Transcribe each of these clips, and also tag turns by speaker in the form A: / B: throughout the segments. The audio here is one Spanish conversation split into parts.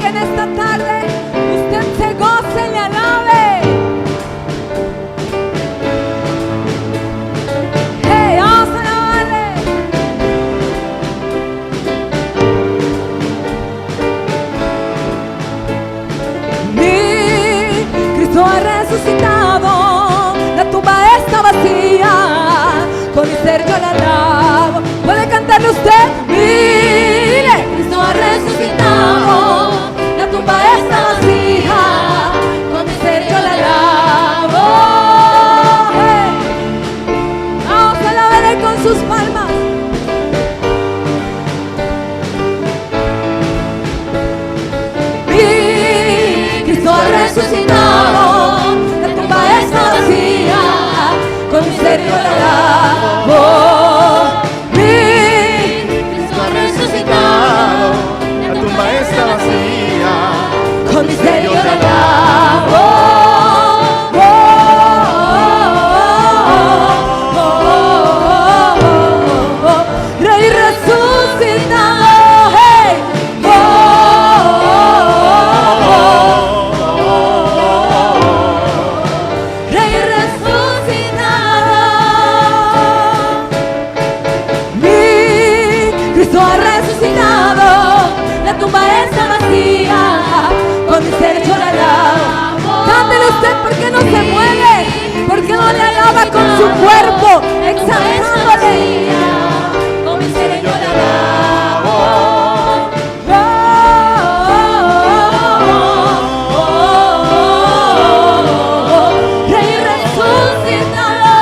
A: que en esta tarde usted se goce y le alabe. Hey, vamos a alabarle. Mi Cristo ha resucitado, la tumba está vacía, con mi ser yo la alabo. ¿Puede cantarle usted? Mire, Cristo ha resucitado, la tumba está vacía, con mi ser yo la alabo. Hey. Vamos a alabarle con sus palmas. Mi Cristo ha resucitado, la tumba está vacía, con mi ser yo la alabo. Mi Cristo ha resucitado,
B: La tumba está vacía,
A: con mi ser yo la alabo. Rey resucitado, hey. Rey resucitado. Mi Cristo ha resucitado, la tumba está vacía, con mi ser yo la alabo. Cántele usted porque no se mueve, porque no le alaba con su cuerpo, exaltándole. Con mi ser yo la alabo. Rey resucitado.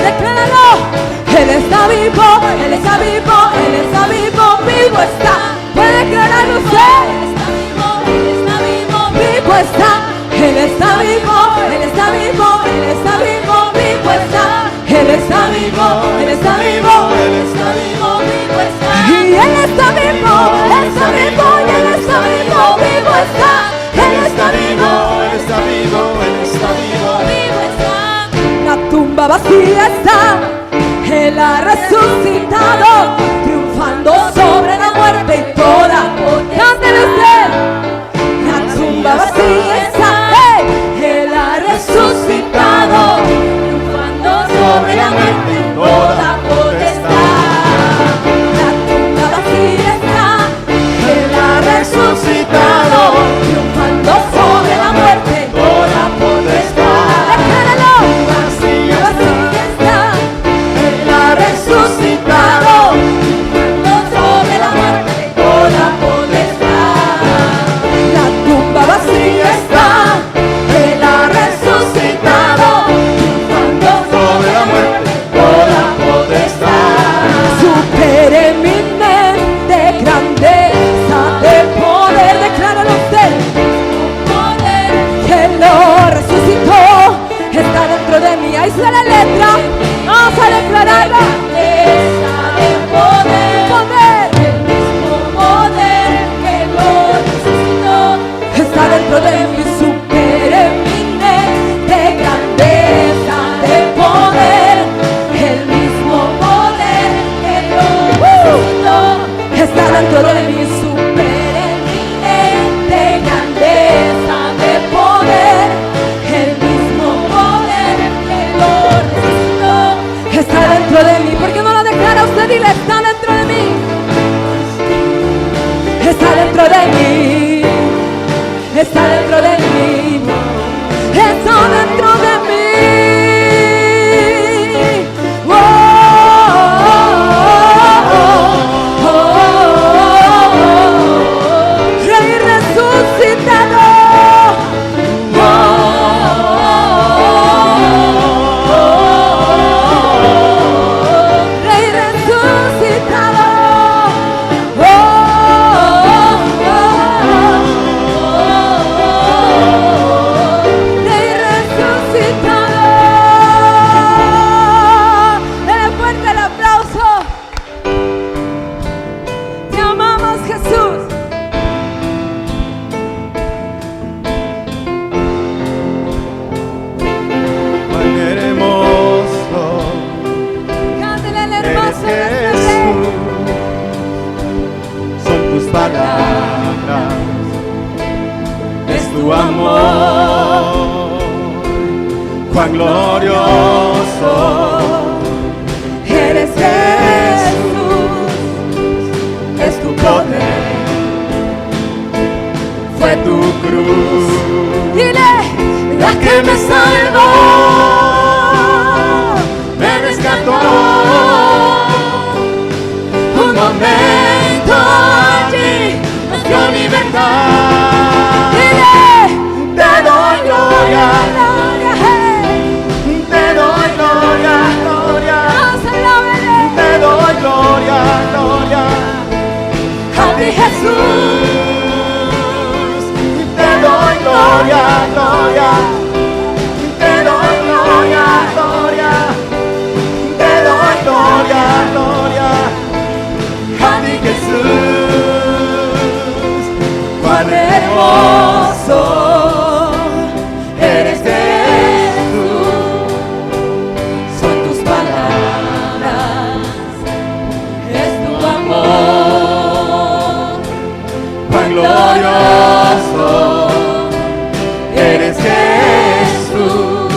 A: Decláralo. Él está vivo, Él está vivo, Él está vivo, vivo está. ¿Puede declararlo usted? Él está vivo, vivo está. Él está vivo, Él está vivo, Él está vivo, vivo está. Él está vivo, Él está vivo,
B: Él está vivo,
A: vivo está. Y Él está vivo, Él está vivo, y Él está vivo, vivo está. Él está vivo,
B: Él está vivo, Él está vivo.
A: vivo está. La tumba vacía está, Él ha resucitado, triunfando sobre la muerte y toda. Cántele usted. La tumba vacía está, Él ha resucitado, triunfando sobre la muerte y toda potestad. La tumba vacía está, Él ha resucitado, triunfando sobre la muerte y toda potestad. Decláralo.
B: Vacía
A: Vacía está, Él ha resucitado, triunfando sobre la muerte y toda potestad. La tumba vacía está, Él ha resucitado, triunfando sobre la muerte y toda potestad. Supereminente grandeza de poder, decláralo usted. Poder que lo resucitó está dentro de mí. Ahí está la letra. Vamos a declararla. Grandeza de poder, poder, el mismo poder que lo resucitó está dentro de mí. Supereminente grandeza de poder, el mismo poder que lo resucitó está dentro de mí. Supereminente grandeza de poder, el mismo poder que lo resucitó está dentro de mí. ¿Por qué no lo declara usted? Dile, está dentro de mí. Está dentro de mí. Está dentro de mí. Está dentro de mí. Oh, oh, oh, oh. Rey resucitado. Oh, Rey resucitado. Oh, oh, oh.
B: palabras, es tu amor, cuán glorioso
A: eres Jesús, es tu poder,
B: fue tu cruz,
A: dile, la que me salvó,
B: me rescató. Un momento allí nos dio libertad.
A: dile,
B: Te doy gloria,
A: gloria, hey,
B: te doy gloria, gloria.
A: vamos a alabarle.
B: Te doy gloria, gloria.
A: A ti Jesús,
B: Te doy gloria, gloria. Te doy gloria, gloria. Te doy gloria, gloria. A ti Jesús, cuán hermoso eres Jesús.
A: son tus palabras, es tu amor,
B: Cuán glorioso eres Jesús,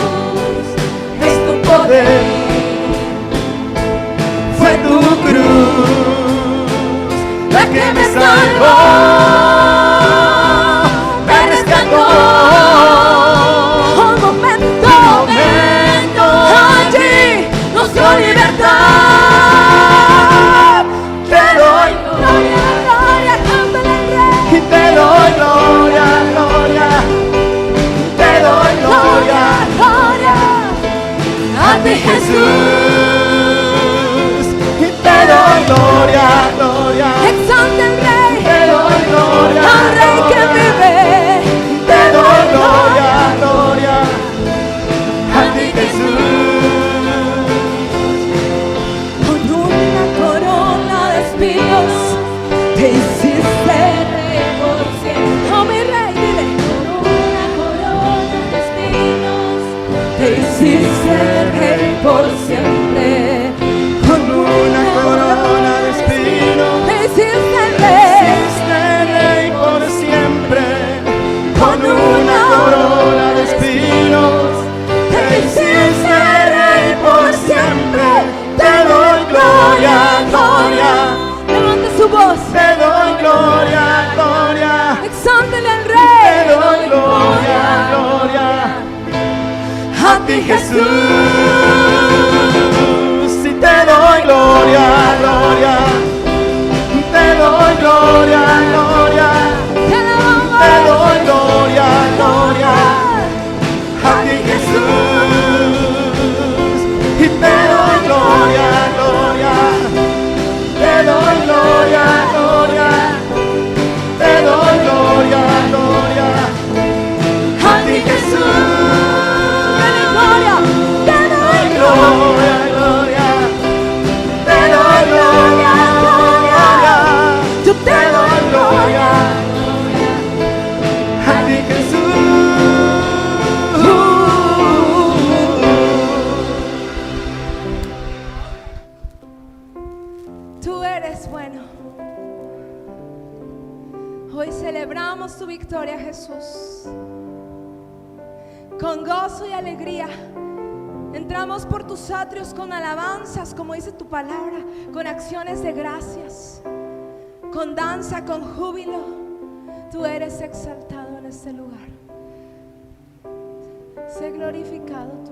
A: es tu poder,
B: fue tu cruz la que me salvó, me rescató.
A: un momento allí nos dio libertad.
B: Te doy
A: Gloria, gloria, cántale al Rey.
B: y te doy gloria, gloria. Te doy gloria
A: Gloria,
B: a ti Jesús y te doy gloria, gloria.
A: exalta el Rey,
B: Te doy gloria,
A: al Rey que
B: gloria.
A: vive.
B: Te doy gloria, gloria a ti Jesús.
A: Con una corona de espinos te hiciste rey por siempre. Oh mi Rey, dile. Con una corona de espinos te hiciste rey por siempre.
B: Con una corona de espinos
A: Te hiciste rey.
B: hiciste rey por siempre. Con una corona de espinos te hiciste rey por siempre. Te doy gloria, gloria.
A: Levante su voz.
B: Te doy gloria, gloria.
A: Exántele al
B: Te
A: Rey.
B: doy gloria, gloria a ti Jesús. Y te doy gloria, gloria. Te doy gloria, gloria.
A: Te alabamos.
B: Te doy gloria, gloria a ti Jesús. Y te doy gloria, gloria. Te doy gloria, gloria. Te doy gloria, gloria a ti Jesús.
A: Dale gloria. Te doy
B: Gloria, gloria. Te doy gloria, gloria.
A: Yo te
B: Te doy gloria a ti Jesús.
A: Tú eres bueno. Hoy celebramos tu victoria, Jesús. Con gozo y alegría entramos por tus atrios con alabanzas, como dice tu palabra, con acciones de gracias, con danza, con júbilo. Tú eres exaltado en este lugar. Sé glorificado tú.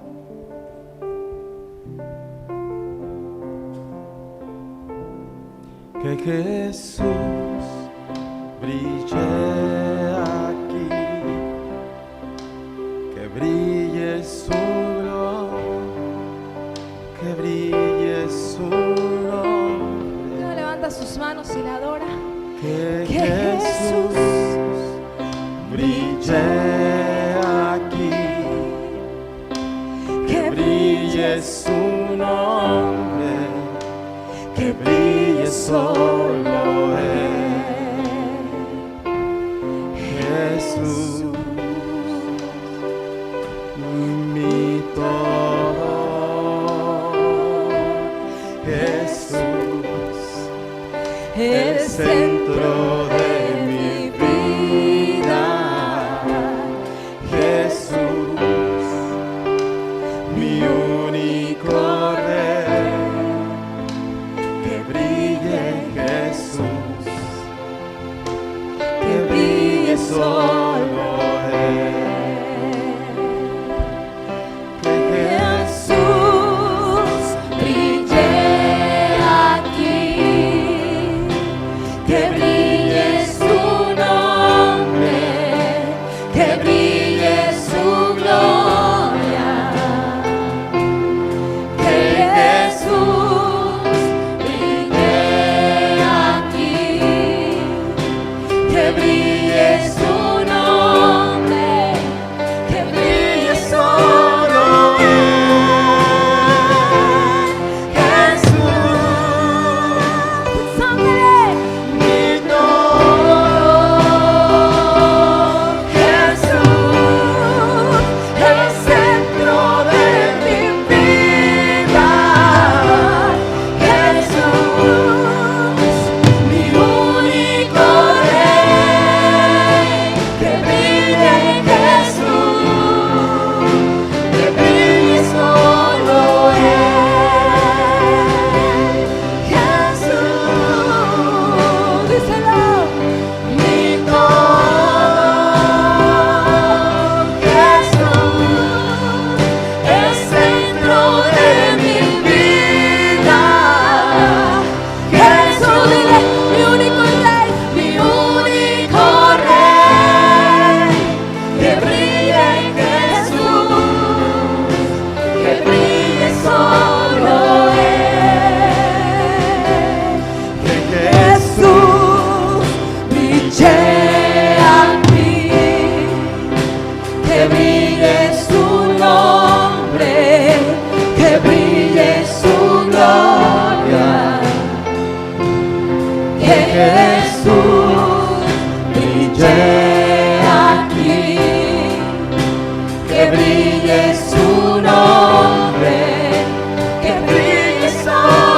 B: Que Jesús brille aquí, que brille su gloria, que brille su nombre.
A: Uno levanta sus manos y la adora.
B: Que
A: Que
B: Jesús brille aquí, que brille su nombre, que brille solo Él, Jesús, mi todo, Jesús, el centro de solo
A: Jesús, brille aquí, que brille su nombre, que brille su gloria, que Jesús brille aquí, que brille su nombre, que brille solo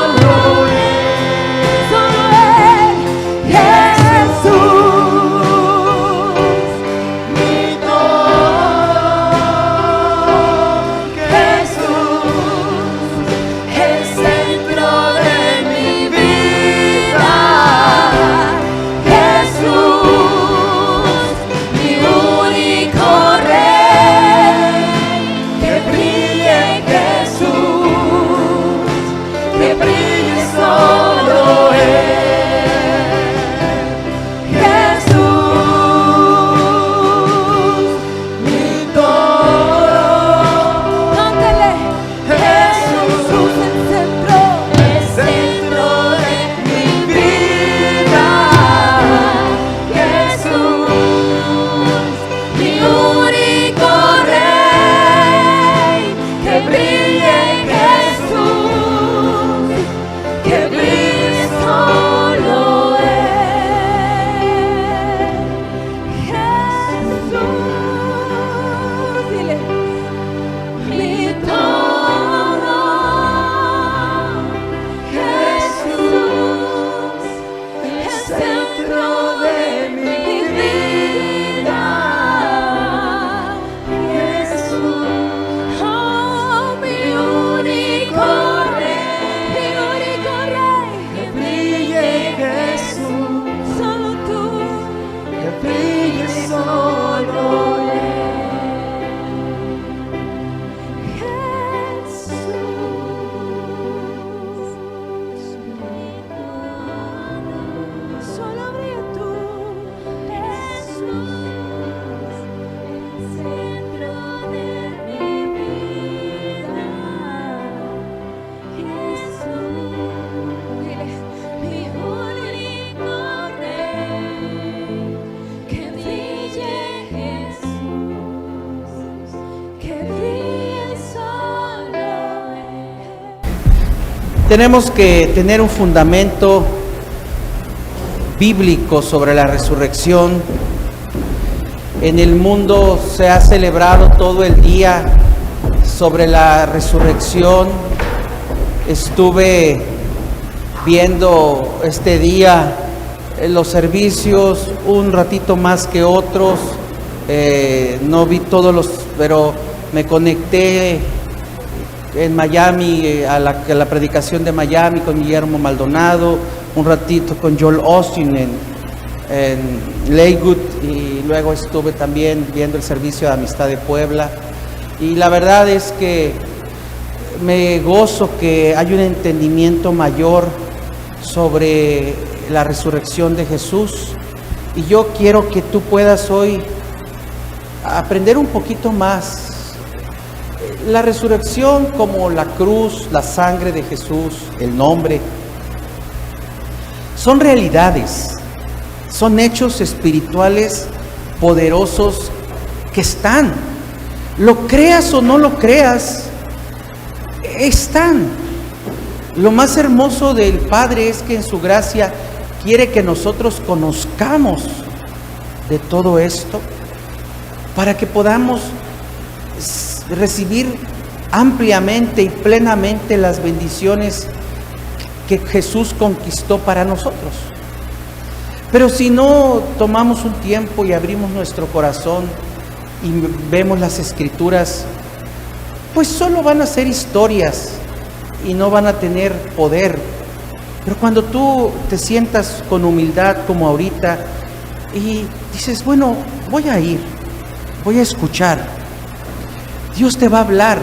C: Tenemos que tener un fundamento bíblico sobre la resurrección. En el mundo se ha celebrado todo el día sobre la resurrección. Estuve viendo este día los servicios un ratito más que otros. No vi todos los, pero me conecté en Miami a la predicación de Miami con Guillermo Maldonado, un ratito con Joel Austin en Lakewood, y luego estuve también viendo el servicio de Amistad de Puebla, y la verdad es que me gozo que hay un entendimiento mayor sobre la resurrección de Jesús, y yo quiero que tú puedas hoy aprender un poquito más. La resurrección, como la cruz, la sangre de Jesús, el nombre, son realidades, son hechos espirituales poderosos que están. Lo creas o no lo creas, están. Lo más hermoso del Padre es que en su gracia quiere que nosotros conozcamos de todo esto para que podamos recibir ampliamente y plenamente las bendiciones que Jesús conquistó para nosotros. Pero si no tomamos un tiempo y abrimos nuestro corazón y vemos las Escrituras, pues solo van a ser historias y no van a tener poder. Pero cuando tú te sientas con humildad como ahorita y dices, bueno, voy a ir, voy a escuchar, Dios te va a hablar.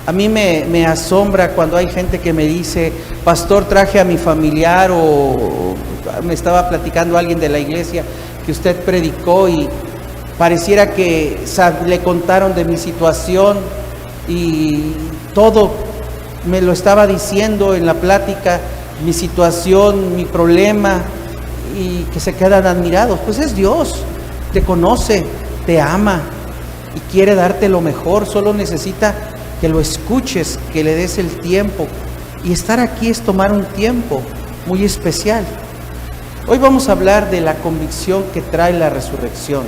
C: A mí me asombra cuando hay gente que me dice, pastor, traje a mi familiar, o me estaba platicando alguien de la iglesia que usted predicó y pareciera que le contaron de mi situación y todo me lo estaba diciendo en la plática, mi situación, mi problema, y que se quedan admirados. Pues es Dios, te conoce, te ama y quiere darte lo mejor. Solo necesita que lo escuches, que le des el tiempo, y estar aquí es tomar un tiempo muy especial. Hoy vamos a hablar de la convicción que trae la resurrección.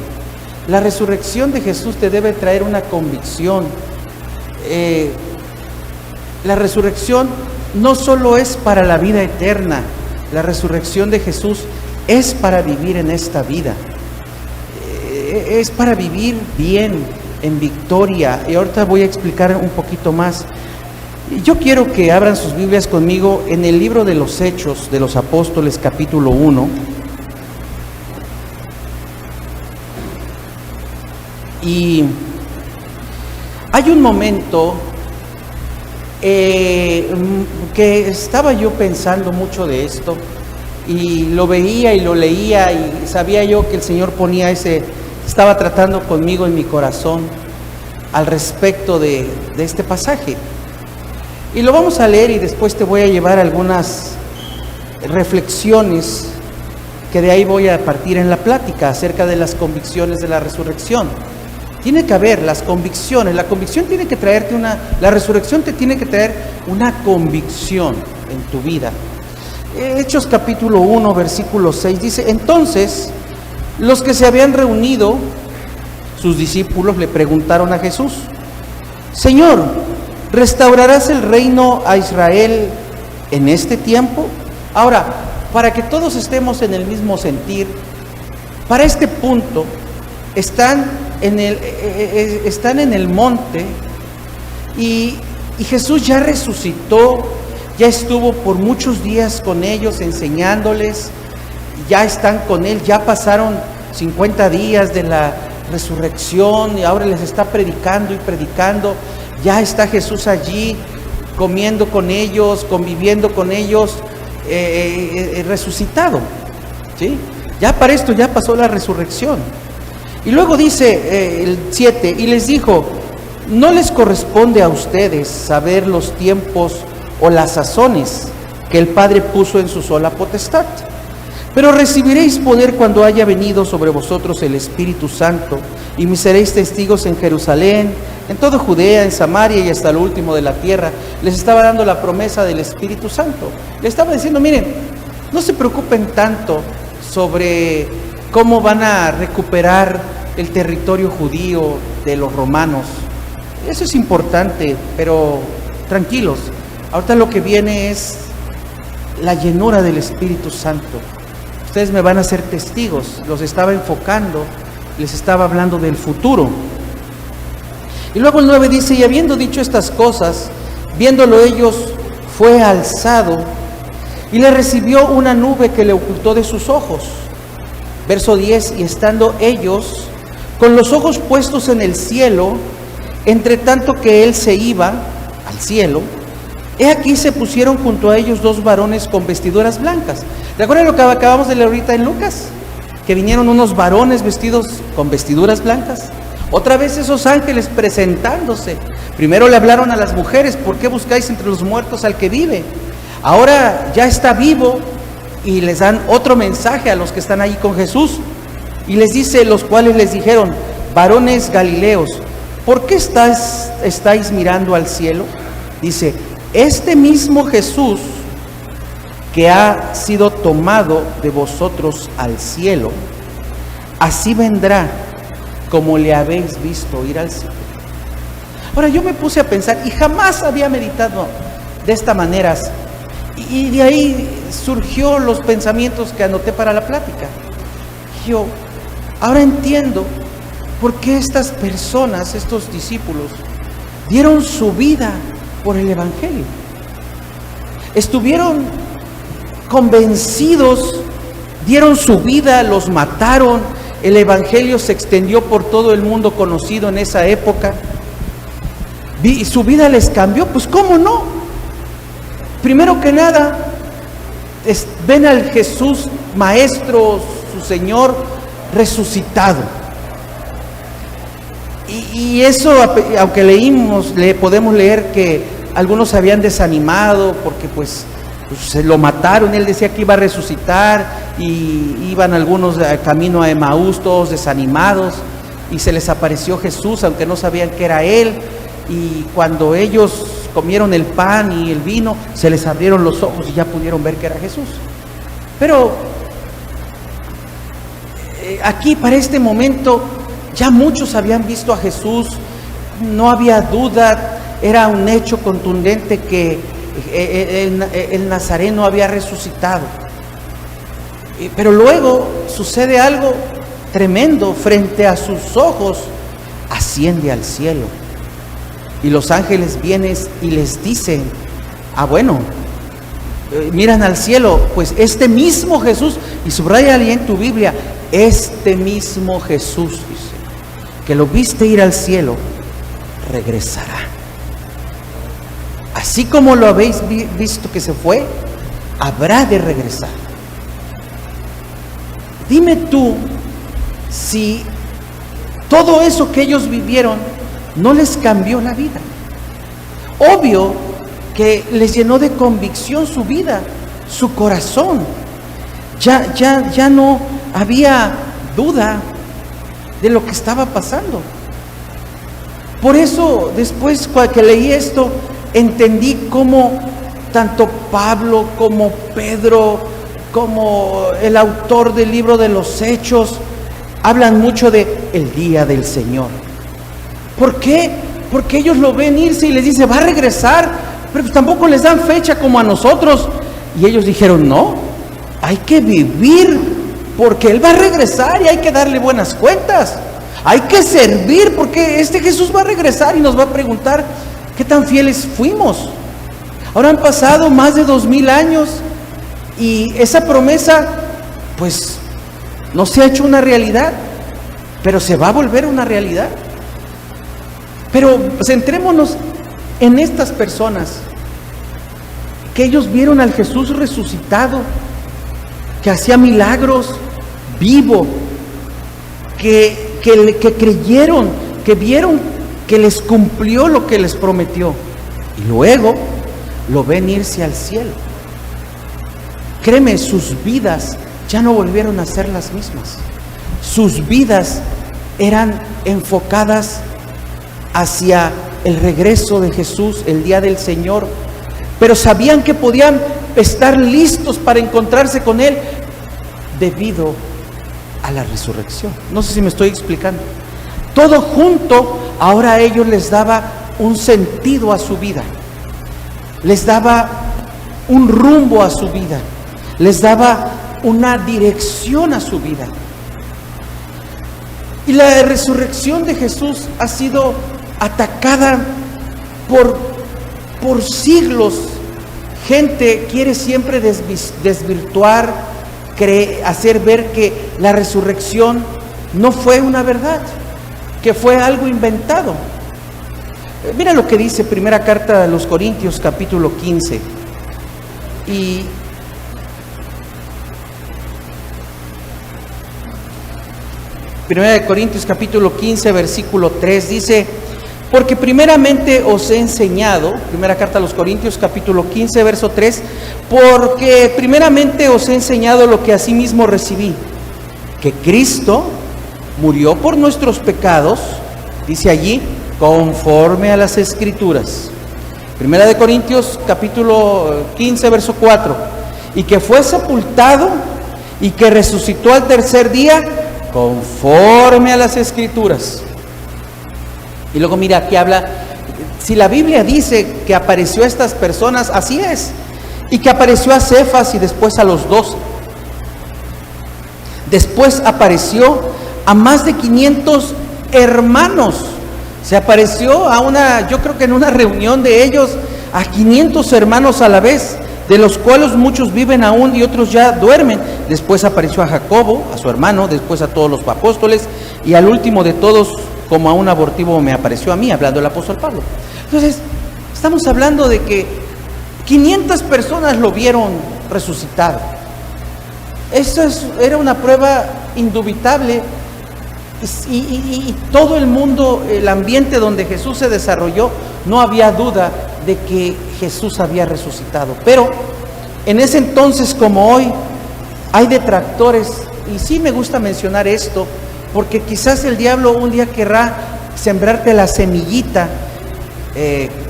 C: La resurrección de Jesús te debe traer una convicción. La resurrección no solo es para la vida eterna, la resurrección de Jesús es para vivir en esta vida, es para vivir bien, en victoria. Y ahorita voy a explicar un poquito más. Yo quiero que abran sus Biblias conmigo en el libro de los Hechos de los Apóstoles, capítulo 1. Y hay un momento que estaba yo pensando mucho de esto, y lo veía y lo leía, y sabía yo que el Señor ponía estaba tratando conmigo en mi corazón al respecto de este pasaje. Y lo vamos a leer y después te voy a llevar algunas reflexiones que de ahí voy a partir en la plática acerca de las convicciones de la resurrección. Tiene que haber las convicciones, la convicción tiene que traerte la resurrección te tiene que traer una convicción en tu vida. Hechos capítulo 1, versículo 6 dice: entonces los que se habían reunido, sus discípulos, le preguntaron a Jesús: Señor, ¿restaurarás el reino a Israel en este tiempo? Ahora, para que todos estemos en el mismo sentir, para este punto están en el monte, y Jesús ya resucitó, ya estuvo por muchos días con ellos enseñándoles, ya están con Él, ya pasaron 50 días de la resurrección y ahora les está predicando y predicando. Ya está Jesús allí comiendo con ellos, conviviendo con ellos, resucitado, ¿sí? Ya para esto ya pasó la resurrección. Y luego dice el 7, y les dijo: no les corresponde a ustedes saber los tiempos o las sazones que el Padre puso en su sola potestad, pero recibiréis poder cuando haya venido sobre vosotros el Espíritu Santo, y me seréis testigos en Jerusalén, en toda Judea, en Samaria y hasta lo último de la tierra. Les estaba dando la promesa del Espíritu Santo. Les estaba diciendo: miren, no se preocupen tanto sobre cómo van a recuperar el territorio judío de los romanos. Eso es importante, pero tranquilos. Ahorita lo que viene es la llenura del Espíritu Santo. Ustedes me van a ser testigos. Los estaba enfocando, les estaba hablando del futuro. Y luego el 9 dice: y habiendo dicho estas cosas, viéndolo ellos, fue alzado, y le recibió una nube que le ocultó de sus ojos. Verso 10, y estando ellos con los ojos puestos en el cielo, entre tanto que él se iba al cielo, he aquí se pusieron junto a ellos 2 varones con vestiduras blancas. ¿Recuerdan lo que acabamos de leer ahorita en Lucas? Que vinieron unos varones vestidos con vestiduras blancas. Otra vez esos ángeles presentándose. Primero le hablaron a las mujeres: ¿por qué buscáis entre los muertos al que vive? Ahora ya está vivo, y les dan otro mensaje a los que están ahí con Jesús. Y les dice, los cuales les dijeron: varones galileos, ¿por qué estáis mirando al cielo? Dice: este mismo Jesús que ha sido tomado de vosotros al cielo, así vendrá como le habéis visto ir al cielo. Ahora yo me puse a pensar, y jamás había meditado de esta manera, y de ahí surgió los pensamientos que anoté para la plática. Yo ahora entiendo por qué estas personas, estos discípulos, dieron su vida por el Evangelio. Estuvieron convencidos, dieron su vida, los mataron. El Evangelio se extendió por todo el mundo conocido en esa época. Y su vida les cambió. Pues ¿cómo no? Primero que nada, ven al Jesús Maestro, su Señor, resucitado. Y eso, aunque podemos leer que algunos se habían desanimado porque pues se lo mataron. Él decía que iba a resucitar, y iban algunos camino a Emaús todos desanimados, y se les apareció Jesús aunque no sabían que era Él. Y cuando ellos comieron el pan y el vino, se les abrieron los ojos y ya pudieron ver que era Jesús. Pero aquí, para este momento, ya muchos habían visto a Jesús. No había duda, era un hecho contundente que el Nazareno había resucitado. Pero luego sucede algo tremendo. Frente a sus ojos asciende al cielo, y los ángeles vienen y les dicen: bueno, miran al cielo, pues este mismo Jesús, y subraya ahí en tu Biblia, este mismo Jesús, dice, que lo viste ir al cielo, regresará. Así como lo habéis visto que se fue, habrá de regresar. Dime tú si todo eso que ellos vivieron no les cambió la vida. Obvio que les llenó de convicción su vida, su corazón. Ya no había duda de lo que estaba pasando. Por eso, después que leí esto, entendí cómo tanto Pablo como Pedro, como el autor del libro de los Hechos, hablan mucho de el día del Señor. ¿Por qué? Porque ellos lo ven irse y les dice: va a regresar, pero pues tampoco les dan fecha como a nosotros. Y ellos dijeron: no, hay que vivir porque Él va a regresar y hay que darle buenas cuentas. Hay que servir porque este Jesús va a regresar y nos va a preguntar qué tan fieles fuimos. Ahora han pasado más de 2000 años y esa promesa pues no se ha hecho una realidad, pero se va a volver una realidad. Pero centrémonos en estas personas, que ellos vieron al Jesús resucitado, que hacía milagros, vivo, que creyeron, que vieron que les cumplió lo que les prometió, y luego lo ven irse al cielo. Créeme, sus vidas ya no volvieron a ser las mismas. Sus vidas eran enfocadas hacia el regreso de Jesús, el día del Señor, pero sabían que podían estar listos para encontrarse con Él debido a la resurrección. No sé si me estoy explicando. Todo junto ahora a ellos les daba un sentido a su vida, les daba un rumbo a su vida, les daba una dirección a su vida. Y la resurrección de Jesús ha sido atacada por siglos. Gente quiere siempre desvirtuar, hacer ver que la resurrección no fue una verdad, que fue algo inventado. Mira lo que dice primera carta a los Corintios, capítulo 15. Y Primera de Corintios, capítulo 15, versículo 3, dice: porque primeramente os he enseñado, primera carta a los Corintios, capítulo 15, verso 3, porque primeramente os he enseñado lo que asimismo recibí, que Cristo murió por nuestros pecados, dice allí, conforme a las Escrituras. Primera de Corintios, capítulo 15, verso 4, y que fue sepultado y que resucitó al tercer día, conforme a las Escrituras. Y luego mira, aquí habla, si la Biblia dice que apareció a estas personas, así es, y que apareció a Cefas y después a los 12. Después apareció a más de 500 hermanos. Se apareció yo creo que en una reunión de ellos, a 500 hermanos a la vez, de los cuales muchos viven aún y otros ya duermen. Después apareció a Jacobo, a su hermano, después a todos los apóstoles, y al último de todos, como a un abortivo, me apareció a mí, hablando el apóstol Pablo. Entonces, estamos hablando de que 500 personas lo vieron resucitado. Eso era una prueba indubitable, y todo el mundo, el ambiente donde Jesús se desarrolló, no había duda de que Jesús había resucitado. Pero en ese entonces, como hoy, hay detractores, y sí me gusta mencionar esto, porque quizás el diablo un día querrá sembrarte la semillita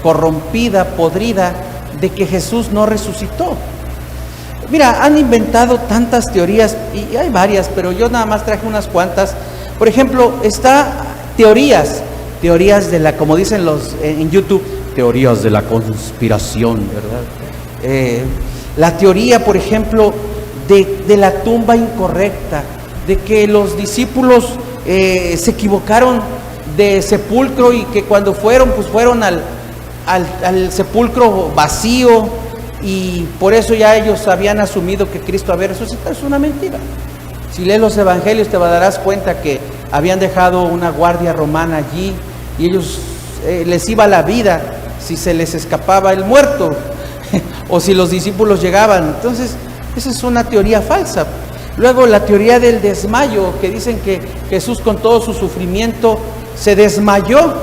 C: corrompida, podrida, de que Jesús no resucitó. Mira, han inventado tantas teorías, y hay varias, pero yo nada más traje unas cuantas. Por ejemplo, teorías de la, como dicen los en YouTube, teorías de la conspiración, ¿verdad? La teoría, por ejemplo, de la tumba incorrecta, de que los discípulos se equivocaron de sepulcro y que cuando fueron, pues fueron al sepulcro vacío, y por eso ya ellos habían asumido que Cristo había resucitado. Es una mentira. Si lees los evangelios te darás cuenta que habían dejado una guardia romana allí, y ellos les iba la vida si se les escapaba el muerto o si los discípulos llegaban. Entonces, esa es una teoría falsa. Luego la teoría del desmayo, que dicen que Jesús con todo su sufrimiento se desmayó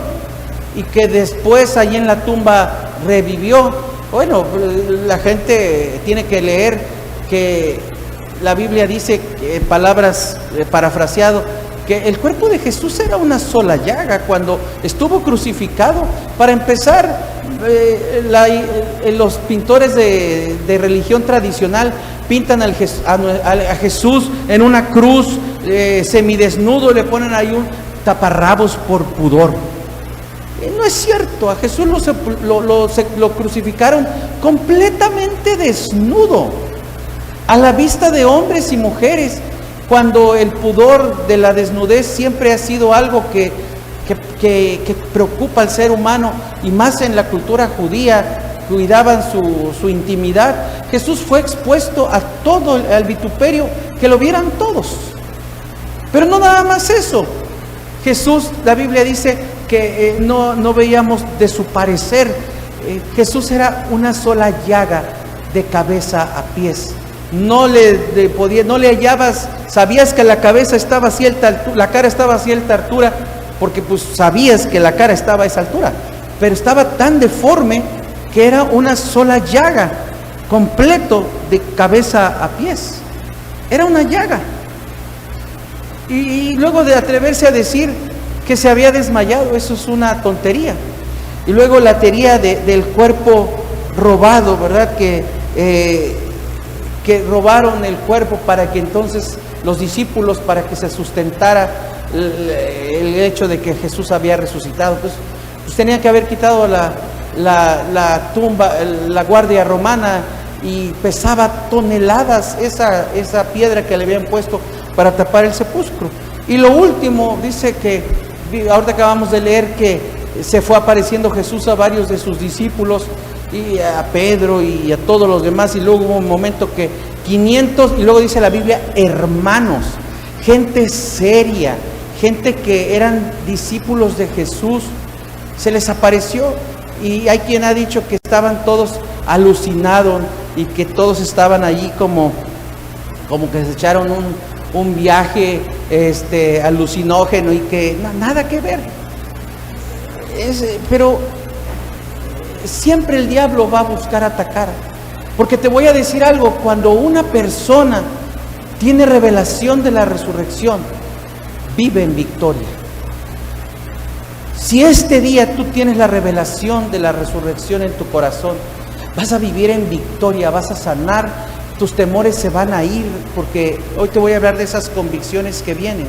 C: y que después allí en la tumba revivió. Bueno, la gente tiene que leer que la Biblia dice, palabras parafraseado, que el cuerpo de Jesús era una sola llaga cuando estuvo crucificado. Para empezar, los pintores de religión tradicional pintan a Jesús en una cruz, semidesnudo, le ponen ahí un taparrabos por pudor. No es cierto, a Jesús lo crucificaron completamente desnudo, a la vista de hombres y mujeres, cuando el pudor de la desnudez siempre ha sido algo que preocupa al ser humano, y más en la cultura judía, cuidaban su intimidad. Jesús fue expuesto a todo el vituperio, que lo vieran todos. Pero no nada más eso. Jesús, la Biblia dice que no veíamos de su parecer. Jesús era una sola llaga de cabeza a pies. No le hallabas, sabías que la cabeza estaba a cierta altura, la cara estaba a cierta altura, porque pues sabías que la cara estaba a esa altura, pero estaba tan deforme que era una sola llaga, completo de cabeza a pies. Era una llaga. Y luego de atreverse a decir que se había desmayado, eso es una tontería. Y luego la teoría del cuerpo robado, ¿verdad? Que robaron el cuerpo para que entonces los discípulos, para que se sustentara el hecho de que Jesús había resucitado. Pues tenían que haber quitado la tumba, la guardia romana, y pesaba toneladas esa piedra que le habían puesto para tapar el sepulcro. Y lo último, dice que, ahorita acabamos de leer que se fue apareciendo Jesús a varios de sus discípulos, y a Pedro y a todos los demás, y luego hubo un momento que 500, y luego dice la Biblia, hermanos. gente seria, gente que eran discípulos de Jesús, se les apareció. Y hay quien ha dicho que estaban todos alucinados y que todos estaban allí como que se echaron un viaje alucinógeno y que nada que ver. Pero siempre el diablo va a buscar atacar. Porque te voy a decir algo, cuando una persona tiene revelación de la resurrección, vive en victoria. Si este día tú tienes la revelación de la resurrección en tu corazón, vas a vivir en victoria, vas a sanar, tus temores se van a ir, porque hoy te voy a hablar de esas convicciones que vienen.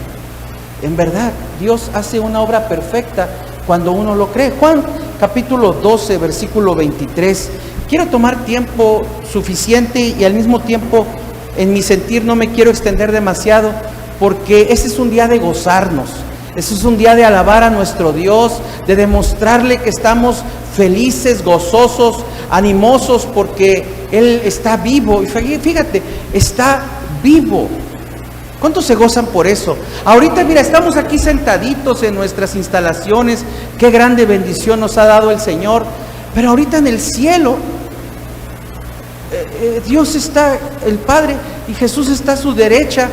C: En verdad, Dios hace una obra perfecta cuando uno lo cree. Juan capítulo 12, versículo 23. Quiero tomar tiempo suficiente y al mismo tiempo, en mi sentir, no me quiero extender demasiado, porque este es un día de gozarnos. Este es un día de alabar a nuestro Dios, de demostrarle que estamos felices, gozosos, animosos, porque Él está vivo. Y fíjate, está vivo. ¿Cuántos se gozan por eso? Ahorita, mira, estamos aquí sentaditos en nuestras instalaciones. Qué grande bendición nos ha dado el Señor. Pero ahorita en el cielo, Dios está, el Padre, y Jesús está a su derecha,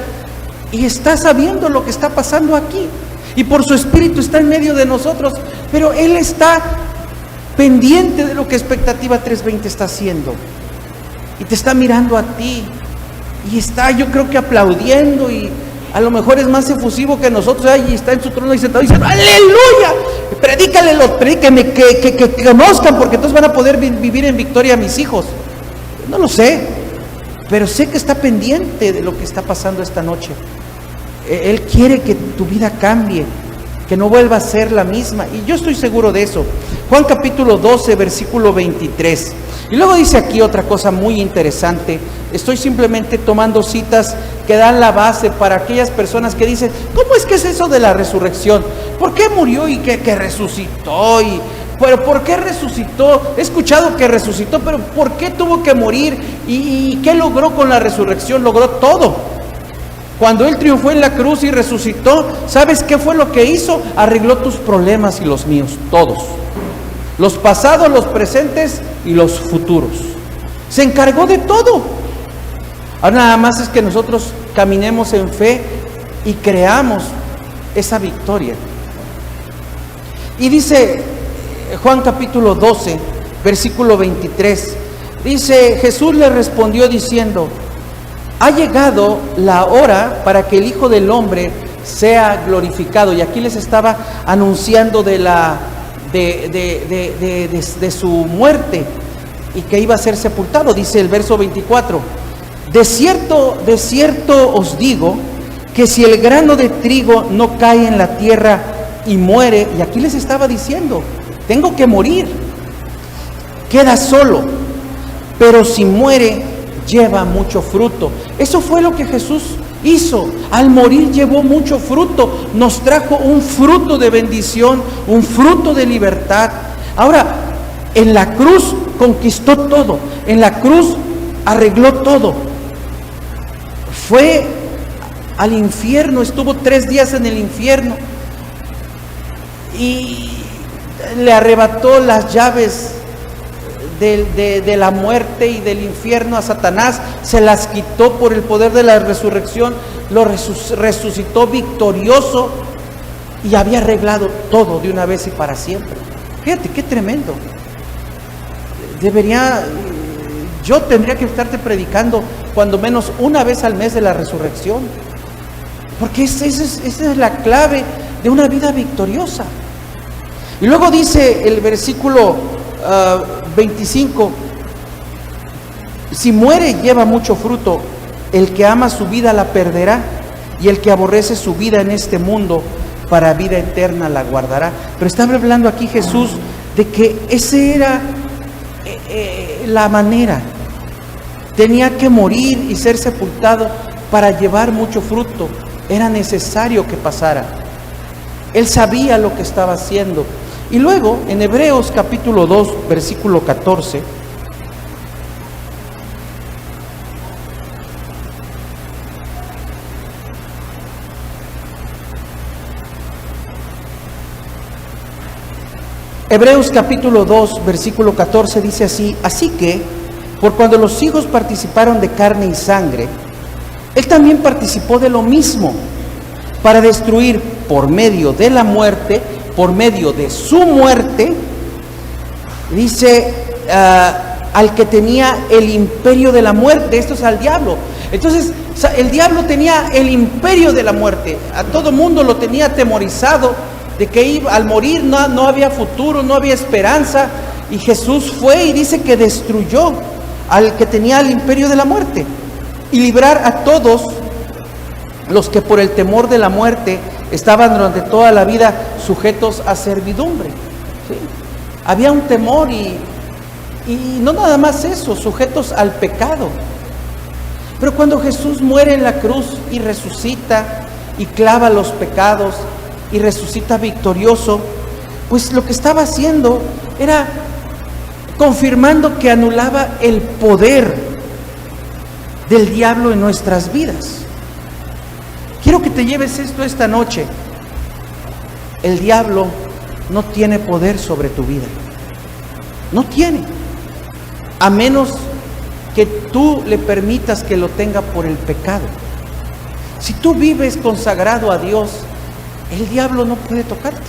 C: y está sabiendo lo que está pasando aquí. Y por su Espíritu está en medio de nosotros, pero Él está pendiente de lo que Expectativa 320 está haciendo. Y te está mirando a ti. Y está, yo creo que aplaudiendo, y a lo mejor es más efusivo que nosotros, y está en su trono y sentado diciendo, ¡aleluya! Predíquenme, que conozcan, porque entonces van a poder vivir en victoria a mis hijos. No lo sé, pero sé que está pendiente de lo que está pasando esta noche. Él quiere que tu vida cambie, que no vuelva a ser la misma, y yo estoy seguro de eso. Juan capítulo 12, versículo 23. Y luego dice aquí otra cosa muy interesante. Estoy simplemente tomando citas que dan la base para aquellas personas que dicen, ¿cómo es que es eso de la resurrección? ¿Por qué murió y que resucitó? Pero ¿por qué resucitó? He escuchado que resucitó, pero ¿por qué tuvo que morir? ¿Y qué logró con la resurrección? Logró todo. Cuando Él triunfó en la cruz y resucitó, ¿sabes qué fue lo que hizo? Arregló tus problemas y los míos, todos. Los pasados, los presentes y los futuros. Se encargó de todo. Ahora nada más es que nosotros caminemos en fe y creamos esa victoria. Y dice Juan capítulo 12, versículo 23. Dice, Jesús le respondió diciendo, ha llegado la hora para que el Hijo del Hombre sea glorificado. Y aquí les estaba anunciando de su muerte y que iba a ser sepultado. Dice el verso 24, de cierto os digo, que si el grano de trigo no cae en la tierra y muere, y aquí les estaba diciendo, tengo que morir, queda solo, pero si muere, lleva mucho fruto. Eso fue lo que Jesús hizo. Al morir llevó mucho fruto. Nos trajo un fruto de bendición, un fruto de libertad. Ahora, en la cruz conquistó todo. En la cruz arregló todo. Fue al infierno, estuvo 3 días en el infierno y le arrebató las llaves de la muerte y del infierno a Satanás, se las quitó por el poder de la resurrección, lo resucitó victorioso y había arreglado todo de una vez y para siempre. Fíjate qué tremendo. Yo tendría que estarte predicando cuando menos una vez al mes de la resurrección, porque esa es la clave de una vida victoriosa. Y luego dice el versículo 25, si muere lleva mucho fruto, el que ama su vida la perderá, y el que aborrece su vida en este mundo para vida eterna la guardará. Pero está hablando aquí Jesús de que esa era la manera. Tenía que morir y ser sepultado para llevar mucho fruto. Era necesario que pasara. Él sabía lo que estaba haciendo. Y luego, en Hebreos capítulo 2, versículo 14, Hebreos capítulo 2, versículo 14 dice así: así que, por cuando los hijos participaron de carne y sangre, Él también participó de lo mismo, para destruir por medio de la muerte, por medio de su muerte, dice, al que tenía el imperio de la muerte. Esto es al diablo. Entonces, el diablo tenía el imperio de la muerte. A todo mundo lo tenía atemorizado de que al morir no había futuro, no había esperanza. Y Jesús fue y dice que destruyó al que tenía el imperio de la muerte, y librar a todos los que por el temor de la muerte estaban durante toda la vida sujetos a servidumbre. ¿Sí? Había un temor y no nada más eso, sujetos al pecado. Pero cuando Jesús muere en la cruz y resucita y clava los pecados y resucita victorioso, pues lo que estaba haciendo era confirmando que anulaba el poder del diablo en nuestras vidas. Quiero que te lleves esto esta noche. El diablo no tiene poder sobre tu vida. No tiene. A menos que tú le permitas que lo tenga por el pecado. Si tú vives consagrado a Dios, el diablo no puede tocarte.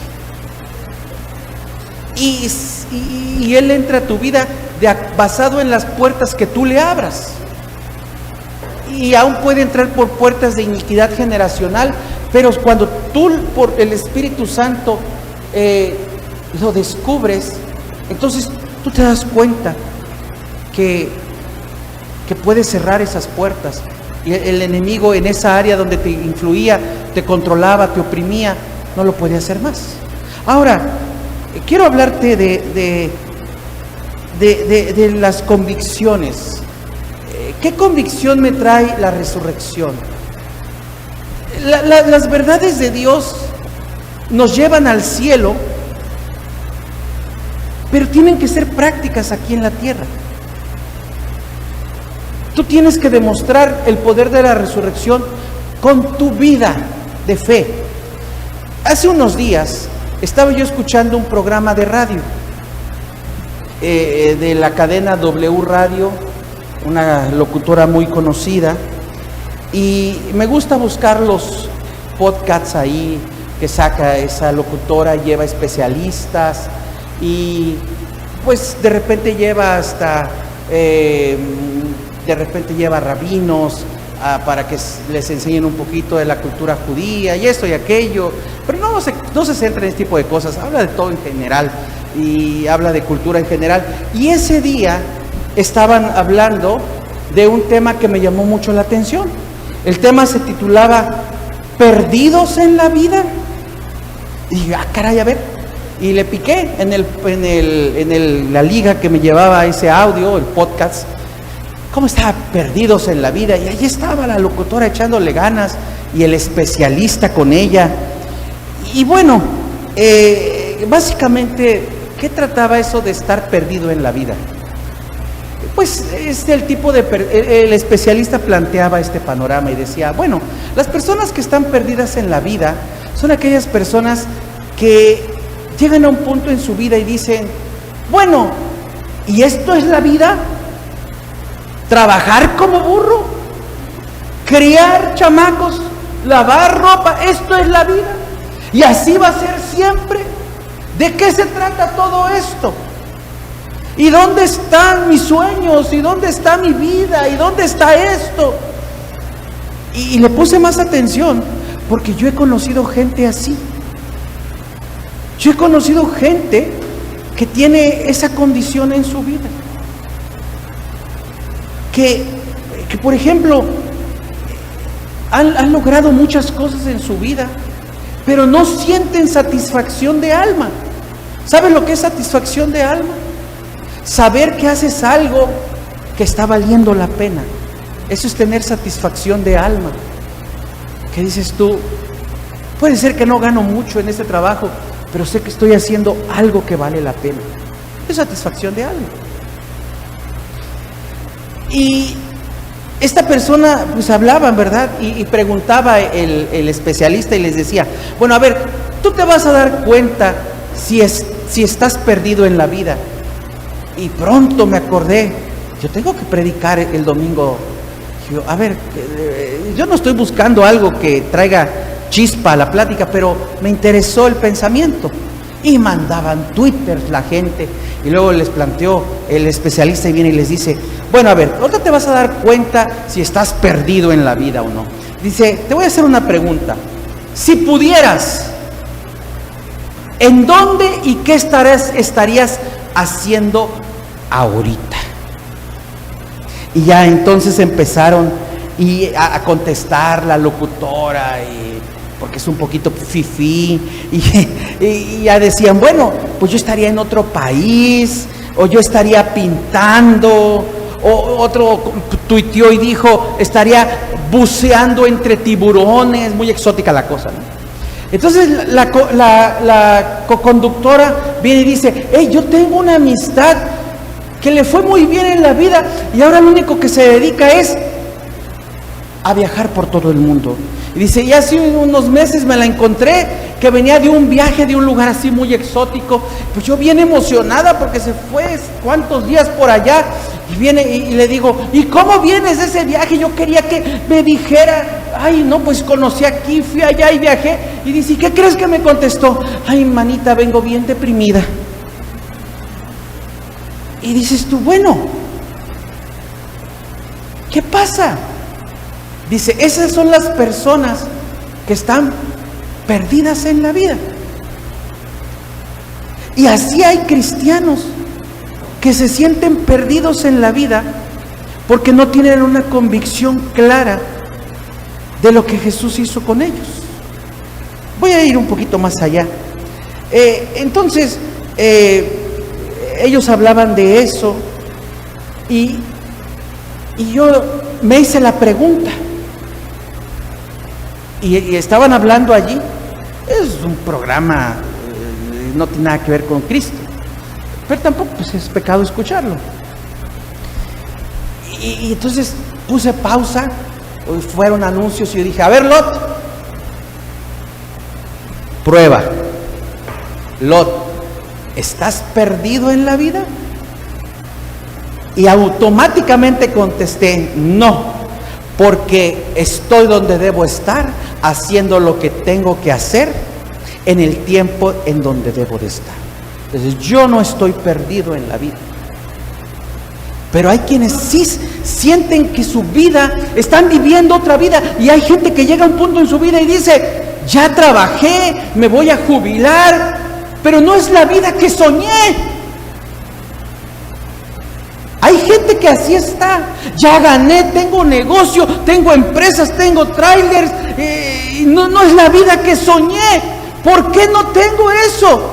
C: Y él entra a tu vida basado en las puertas que tú le abras. Y aún puede entrar por puertas de iniquidad generacional, pero cuando tú por el Espíritu Santo lo descubres, entonces tú te das cuenta que puedes cerrar esas puertas. Y el enemigo en esa área donde te influía, te controlaba, te oprimía, no lo puede hacer más. Ahora, quiero hablarte de las convicciones. ¿Qué convicción me trae la resurrección? Las verdades de Dios nos llevan al cielo, pero tienen que ser prácticas aquí en la tierra. Tú tienes que demostrar el poder de la resurrección con tu vida de fe. Hace unos días estaba yo escuchando un programa de radio de la cadena W Radio, una locutora muy conocida, y me gusta buscar los podcasts ahí que saca esa locutora. Lleva especialistas y pues de repente lleva hasta de repente lleva rabinos para que les enseñen un poquito de la cultura judía y esto y aquello, pero no se centra en este tipo de cosas. Habla de todo en general y habla de cultura en general. Y ese día estaban hablando de un tema que me llamó mucho la atención. El tema se titulaba ¿Perdidos en la vida? Y dije, caray, a ver. Y le piqué en la liga que me llevaba a ese audio, el podcast. ¿Cómo estaba? Perdidos en la vida. Y ahí estaba la locutora echándole ganas y el especialista con ella. Y bueno, básicamente, ¿qué trataba eso de estar perdido en la vida? Pues el especialista planteaba este panorama y decía, bueno, las personas que están perdidas en la vida son aquellas personas que llegan a un punto en su vida y dicen, bueno, ¿y esto es la vida? ¿Trabajar como burro? ¿Criar chamacos? ¿Lavar ropa? ¿Esto es la vida? ¿Y así va a ser siempre? ¿De qué se trata todo esto? ¿Y dónde están mis sueños? ¿Y dónde está mi vida? ¿Y dónde está esto? Y le puse más atención porque yo he conocido gente así. Yo he conocido gente que tiene esa condición en su vida. Que por ejemplo, han logrado muchas cosas en su vida, pero no sienten satisfacción de alma. ¿Sabes lo que es satisfacción de alma? Saber que haces algo que está valiendo la pena. Eso es tener satisfacción de alma. Que dices tú, puede ser que no gano mucho en este trabajo, pero sé que estoy haciendo algo que vale la pena. Es satisfacción de alma. Y esta persona pues hablaban, ¿verdad? Y preguntaba el especialista y les decía, bueno, a ver, tú te vas a dar cuenta si si estás perdido en la vida. Y pronto me acordé, yo tengo que predicar el domingo. Yo, a ver, yo no estoy buscando algo que traiga chispa a la plática, pero me interesó el pensamiento. Y mandaban twitters la gente, y luego les planteó el especialista y viene y les dice, bueno, a ver, ahorita te vas a dar cuenta si estás perdido en la vida o no. Dice, te voy a hacer una pregunta. Si pudieras, ¿en dónde y qué estarías haciendo ahorita? Y ya entonces empezaron a contestar la locutora, porque es un poquito fifí, y ya decían, bueno, pues yo estaría en otro país, o yo estaría pintando, o otro tuiteó y dijo, estaría buceando entre tiburones, muy exótica la cosa, ¿no? Entonces la coconductora viene y dice, hey, yo tengo una amistad que le fue muy bien en la vida y ahora lo único que se dedica es a viajar por todo el mundo. Y dice, y hace unos meses me la encontré que venía de un viaje de un lugar así muy exótico, pues yo bien emocionada porque se fue cuántos días por allá, y viene y le digo, ¿y cómo vienes de ese viaje? Yo quería que me dijera, ay no, pues conocí aquí, fui allá y viajé. Y dice, ¿y qué crees que me contestó? Ay manita, vengo bien deprimida. Y dices tú, bueno, ¿qué pasa? Dice, esas son las personas que están perdidas en la vida. Y así hay cristianos que se sienten perdidos en la vida porque no tienen una convicción clara de lo que Jesús hizo con ellos. Voy a ir un poquito más allá. Entonces, ellos hablaban de eso y yo me hice la pregunta. Y estaban hablando allí, es un programa, no tiene nada que ver con Cristo, pero tampoco pues, es pecado escucharlo. Y entonces puse pausa, fueron anuncios y yo dije, a ver Lot, prueba, Lot, ¿estás perdido en la vida? Y automáticamente contesté, no, porque estoy donde debo estar, haciendo lo que tengo que hacer en el tiempo en donde debo de estar. Entonces yo no estoy perdido en la vida. Pero hay quienes sí sienten que su vida, están viviendo otra vida, y hay gente que llega a un punto en su vida y dice, ya trabajé, me voy a jubilar, pero no es la vida que soñé. Hay gente que así está, ya gané, tengo negocio, tengo empresas, tengo trailers, y no es la vida que soñé. ¿Por qué no tengo eso?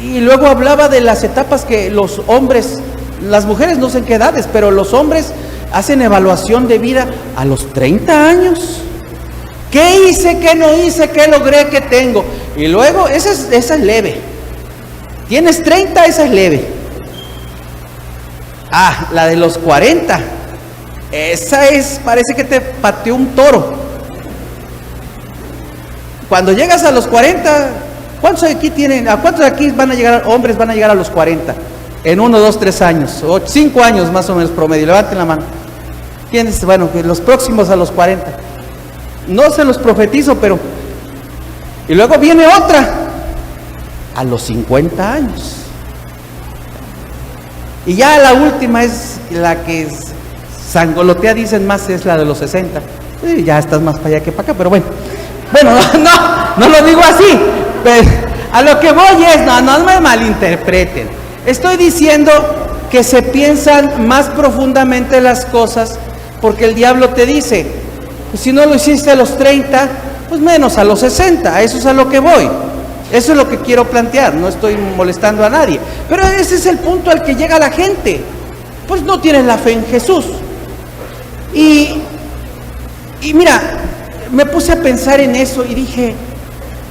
C: Y luego hablaba de las etapas que los hombres, las mujeres no sé en qué edades, pero los hombres hacen evaluación de vida a los 30 años. ¿Qué hice, qué no hice, qué logré, qué tengo? Y luego, esa es leve. Tienes 30, esa es leve. Ah, la de los 40, esa parece que te pateó un toro. Cuando llegas a los 40, ¿cuántos aquí tienen? ¿A cuántos de aquí hombres van a llegar a los 40? En 1, 2, 3 años, 5 años más o menos promedio. Levanten la mano. ¿Quiénes? Bueno, los próximos a los 40. No se los profetizo, pero... Y luego viene otra, a los 50 años. Y ya la última es la que sangolotea, dicen más, es la de los 60. Ya estás más para allá que para acá, pero bueno. Bueno, no lo digo así. Pero a lo que voy es, no me malinterpreten. Estoy diciendo que se piensan más profundamente las cosas, porque el diablo te dice, pues si no lo hiciste a los 30, pues menos a los 60. Eso es a lo que voy. Eso es lo que quiero plantear, no estoy molestando a nadie. Pero ese es el punto al que llega la gente. Pues no tienen la fe en Jesús. Y mira, me puse a pensar en eso y dije,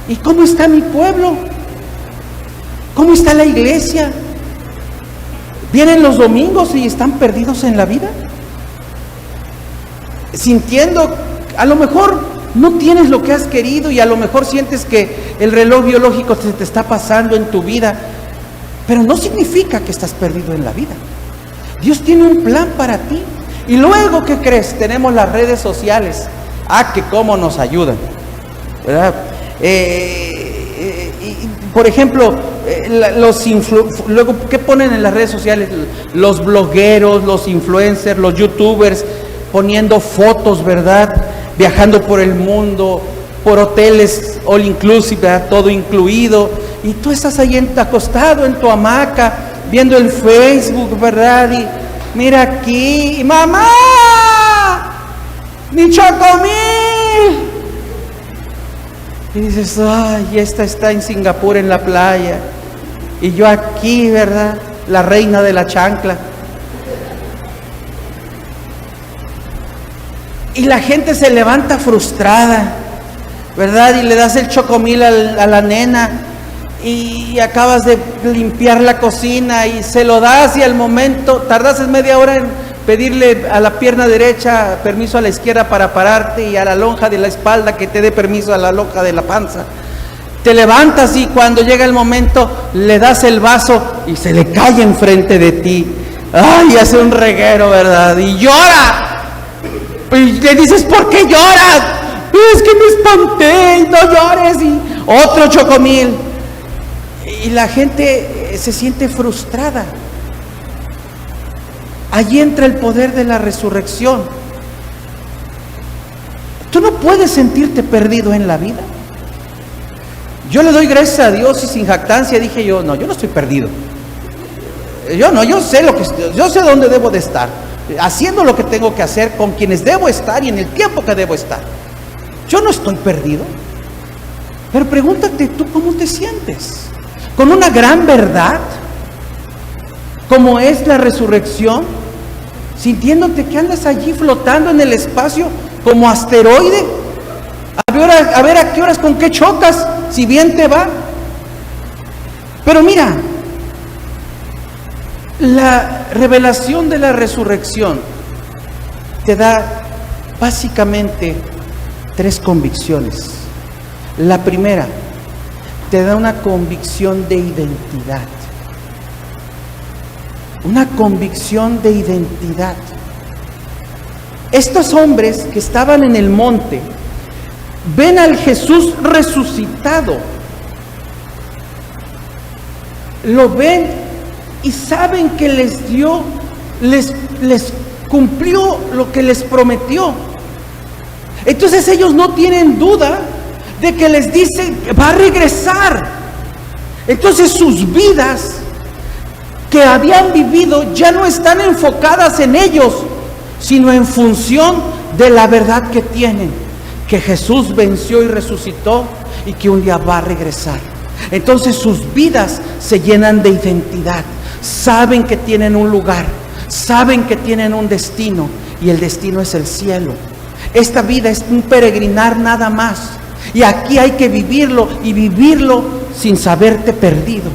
C: ¿y cómo está mi pueblo? ¿Cómo está la iglesia? ¿Vienen los domingos y están perdidos en la vida? Sintiendo, a lo mejor no tienes lo que has querido y a lo mejor sientes que el reloj biológico se te está pasando en tu vida, pero no significa que estás perdido en la vida. Dios tiene un plan para ti. Y luego, ¿qué crees? Tenemos las redes sociales. Que cómo nos ayudan, ¿verdad? Por ejemplo, luego, ¿qué ponen en las redes sociales? Los blogueros, los influencers, los youtubers, poniendo fotos, ¿verdad? Viajando por el mundo, por hoteles all inclusive, ¿verdad? Todo incluido. Y tú estás ahí acostado en tu hamaca, viendo el Facebook, ¿verdad? Y mira aquí, mamá, mi chocomil. Y dices, ay, esta está en Singapur en la playa. Y yo aquí, ¿verdad? La reina de la chancla. Y la gente se levanta frustrada, ¿verdad? Y le das el chocomil a la nena. Y acabas de limpiar la cocina y se lo das y al momento, tardas media hora en pedirle a la pierna derecha permiso a la izquierda para pararte y a la lonja de la espalda que te dé permiso a la lonja de la panza. Te levantas y cuando llega el momento le das el vaso y se le cae enfrente de ti. Ay, hace un reguero, ¿verdad? Y llora. Y le dices, ¿por qué lloras? Es que me espanté, no llores. Y otro chocomil. Y la gente se siente frustrada. Allí entra el poder de la resurrección. Tú no puedes sentirte perdido en la vida. Yo le doy gracias a Dios y sin jactancia dije yo no estoy perdido. Yo sé dónde debo de estar, haciendo lo que tengo que hacer, con quienes debo estar y en el tiempo que debo estar. Yo no estoy perdido. Pero pregúntate tú cómo te sientes. Con una gran verdad, como es la resurrección, sintiéndote que andas allí flotando en el espacio como asteroide, a ver a qué horas, con qué chocas, si bien te va. Pero mira, la revelación de la resurrección te da básicamente 3 convicciones. La primera, te da una convicción de identidad. Una convicción de identidad. Estos hombres que estaban en el monte ven al Jesús resucitado. Lo ven y saben que les cumplió lo que les prometió. Entonces ellos no tienen duda de que les dice que va a regresar. Entonces sus vidas que habían vivido ya no están enfocadas en ellos, sino en función de la verdad que tienen, que Jesús venció y resucitó y que un día va a regresar. Entonces sus vidas se llenan de identidad, saben que tienen un lugar, saben que tienen un destino y el destino es el cielo. Esta vida es un peregrinar nada más. Y aquí hay que vivirlo y vivirlo sin saberte perdido.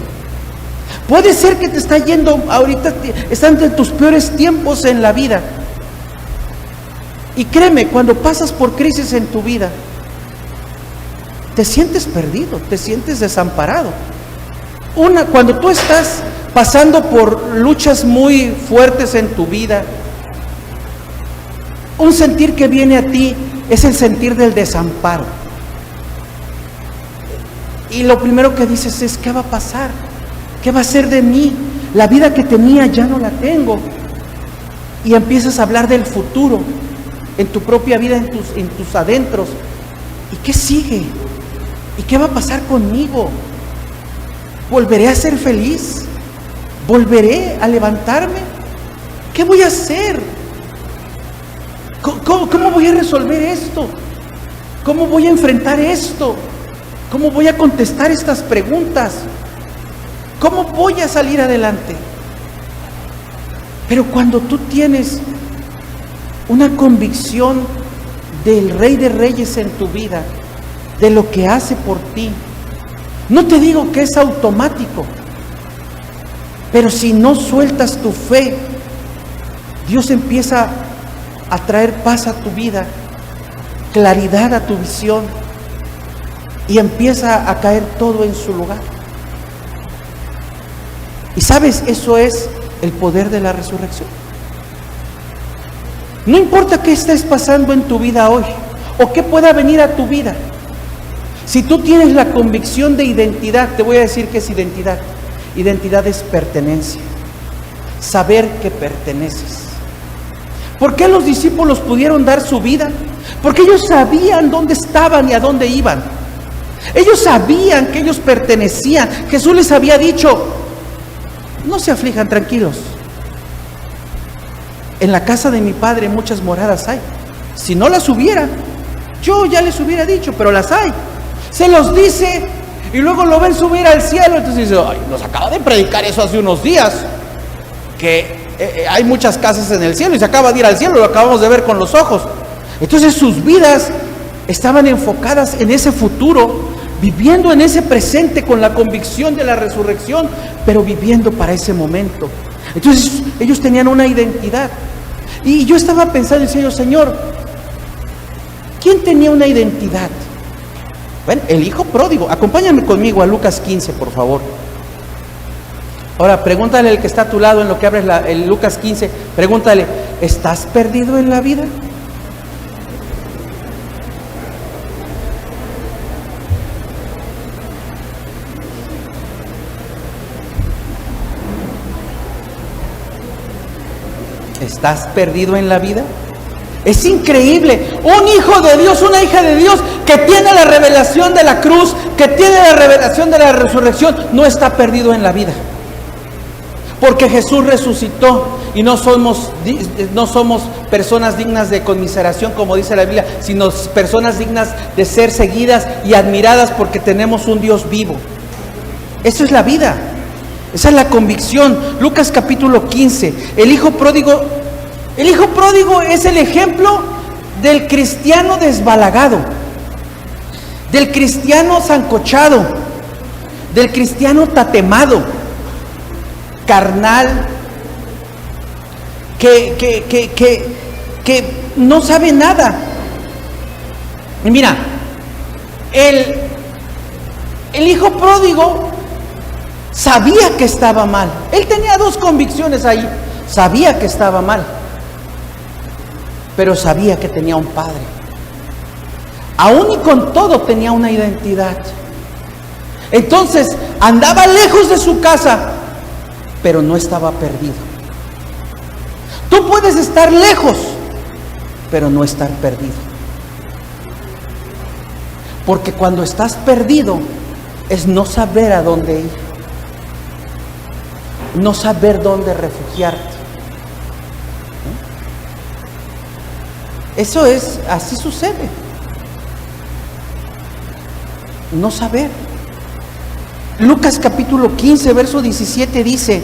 C: Puede ser que te está yendo ahorita, están entre tus peores tiempos en la vida. Y créeme, cuando pasas por crisis en tu vida, te sientes perdido, te sientes desamparado. Cuando tú estás pasando por luchas muy fuertes en tu vida, un sentir que viene a ti es el sentir del desamparo. Y lo primero que dices es, ¿qué va a pasar? ¿Qué va a ser de mí? La vida que tenía ya no la tengo. Y empiezas a hablar del futuro, en tu propia vida, en tus adentros. ¿Y qué sigue? ¿Y qué va a pasar conmigo? ¿Volveré a ser feliz? ¿Volveré a levantarme? ¿Qué voy a hacer? ¿Cómo voy a resolver esto? ¿Cómo voy a enfrentar esto? ¿Cómo voy a contestar estas preguntas? ¿Cómo voy a salir adelante? Pero cuando tú tienes una convicción del Rey de Reyes en tu vida, de lo que hace por ti, no te digo que es automático, pero si no sueltas tu fe, Dios empieza a traer paz a tu vida claridad a tu visión y empieza a caer todo en su lugar. Y sabes, eso es el poder de la resurrección. No importa qué estés pasando en tu vida hoy o qué pueda venir a tu vida. Si tú tienes la convicción de identidad, te voy a decir qué es identidad. Identidad es pertenencia. Saber que perteneces. ¿Por qué los discípulos pudieron dar su vida? Porque ellos sabían dónde estaban y a dónde iban. Ellos sabían que ellos pertenecían. Jesús les había dicho: no se aflijan, tranquilos. En la casa de mi Padre muchas moradas hay. Si no las hubiera, yo ya les hubiera dicho, pero las hay. Se los dice y luego lo ven subir al cielo. Entonces dice: ay, nos acaba de predicar eso hace unos días, que hay muchas casas en el cielo, y se acaba de ir al cielo, lo acabamos de ver con los ojos. Entonces sus vidas estaban enfocadas en ese futuro, viviendo en ese presente con la convicción de la resurrección, pero viviendo para ese momento. Entonces ellos tenían una identidad. Y yo estaba pensando en el Señor, ¿quién tenía una identidad? Bueno, el hijo pródigo. Acompáñame conmigo a Lucas 15, por favor. Ahora pregúntale al que está a tu lado en lo que abres el Lucas 15, pregúntale: ¿estás perdido en la vida? ¿Estás perdido en la vida? Es increíble, un hijo de Dios, una hija de Dios que tiene la revelación de la cruz, que tiene la revelación de la resurrección, no está perdido en la vida. Porque Jesús resucitó y no somos personas dignas de conmiseración, como dice la Biblia, sino personas dignas de ser seguidas y admiradas porque tenemos un Dios vivo. Eso es la vida. Esa es la convicción. Lucas capítulo 15. El hijo pródigo es el ejemplo del cristiano desbalagado, del cristiano sancochado, del cristiano tatemado, carnal, que no sabe nada. Y mira, el hijo pródigo sabía que estaba mal. Él tenía dos convicciones ahí. Sabía que estaba mal, pero sabía que tenía un padre. Aún y con todo tenía una identidad. Entonces andaba lejos de su casa, pero no estaba perdido. Tú puedes estar lejos, pero no estar perdido. Porque cuando estás perdido es no saber a dónde ir, no saber dónde refugiarte. Eso es, así sucede. No saber. Lucas capítulo 15, verso 17 dice,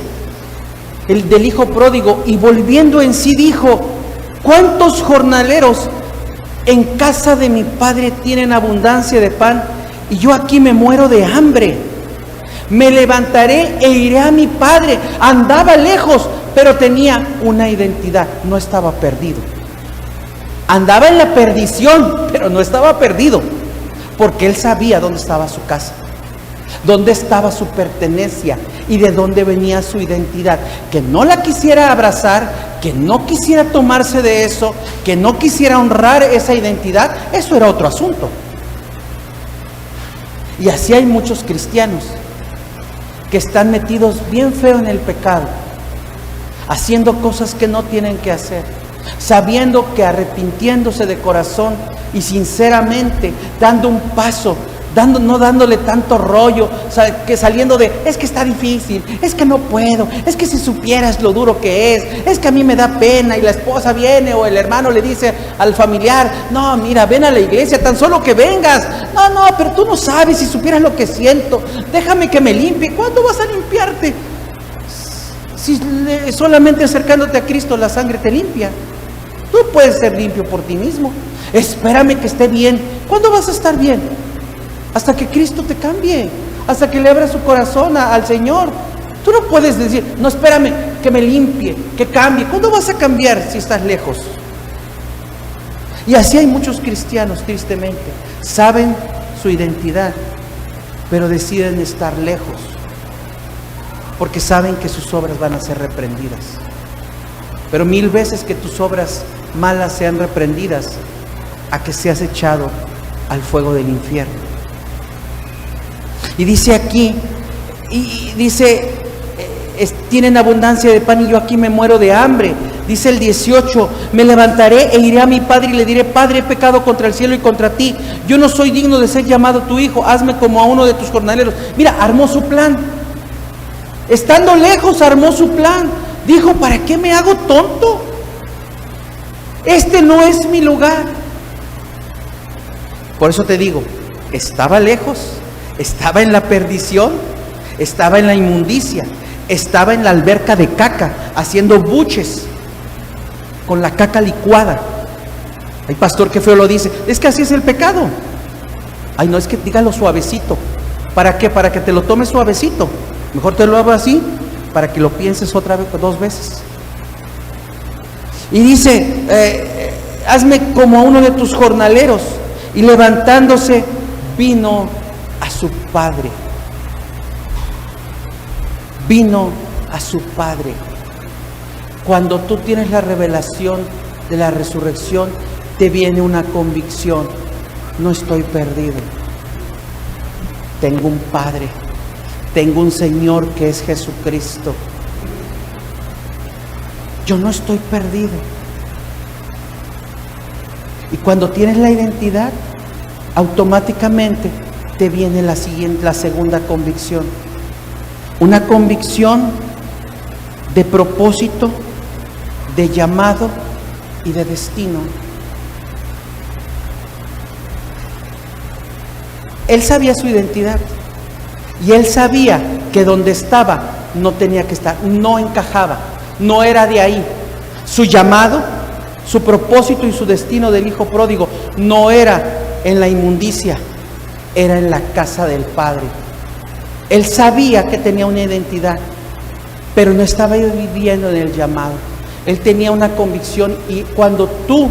C: el del hijo pródigo, y volviendo en sí dijo: ¿cuántos jornaleros en casa de mi padre tienen abundancia de pan, y yo aquí me muero de hambre? Me levantaré e iré a mi padre. Andaba lejos, pero tenía una identidad, no estaba perdido. Andaba en la perdición, pero no estaba perdido, porque él sabía dónde estaba su casa, dónde estaba su pertenencia y de dónde venía su identidad. Que no la quisiera abrazar, que no quisiera tomarse de eso, que no quisiera honrar esa identidad, eso era otro asunto. Y así hay muchos cristianos que están metidos bien feo en el pecado, haciendo cosas que no tienen que hacer, sabiendo que arrepintiéndose de corazón y sinceramente dando un paso, no dándole tanto rollo, que saliendo de: es que está difícil, es que no puedo, es que si supieras lo duro que es que a mí me da pena, y la esposa viene o el hermano le dice al familiar: no, mira, ven a la iglesia, tan solo que vengas. No, pero tú no sabes, si supieras lo que siento, déjame que me limpie. ¿Cuándo vas a limpiarte? Si solamente acercándote a Cristo la sangre te limpia. Tú puedes ser limpio por ti mismo. Espérame que esté bien. ¿Cuándo vas a estar bien? Hasta que Cristo te cambie, hasta que le abra su corazón al Señor. Tú no puedes decir: no, espérame que me limpie, que cambie. ¿Cuándo vas a cambiar si estás lejos? Y así hay muchos cristianos, tristemente. Saben su identidad, pero deciden estar lejos, porque saben que sus obras van a ser reprendidas. Pero 1000 veces que tus obras malas sean reprendidas, a que seas echado al fuego del infierno. Y dice aquí, tienen abundancia de pan y yo aquí me muero de hambre. Dice el 18, me levantaré e iré a mi padre y le diré: Padre, he pecado contra el cielo y contra ti. Yo no soy digno de ser llamado tu hijo, hazme como a uno de tus jornaleros. Mira, armó su plan. Estando lejos armó su plan. Dijo: ¿para qué me hago tonto? Este no es mi lugar. Por eso te digo, estaba lejos, estaba en la perdición, estaba en la inmundicia, estaba en la alberca de caca, haciendo buches con la caca licuada. El pastor, qué feo lo dice, es que así es el pecado. Ay, no, es que dígalo suavecito. ¿Para qué? Para que te lo tomes suavecito. Mejor te lo hago así, para que lo pienses otra vez, 2 veces. Y dice, hazme como a uno de tus jornaleros. Y levantándose, vino a su padre. Vino a su padre. Cuando tú tienes la revelación de la resurrección, te viene una convicción: no estoy perdido. Tengo un Padre, tengo un Señor que es Jesucristo. Yo no estoy perdido. Y cuando tienes la identidad, automáticamente te viene la segunda convicción. Una convicción de propósito, de llamado y de destino. Él sabía su identidad y él sabía que donde estaba no tenía que estar, no encajaba, no era de ahí. Su llamado, su propósito y su destino del hijo pródigo no era en la inmundicia, era en la casa del Padre. Él sabía que tenía una identidad, pero no estaba viviendo en el llamado. Él tenía una convicción, y cuando tú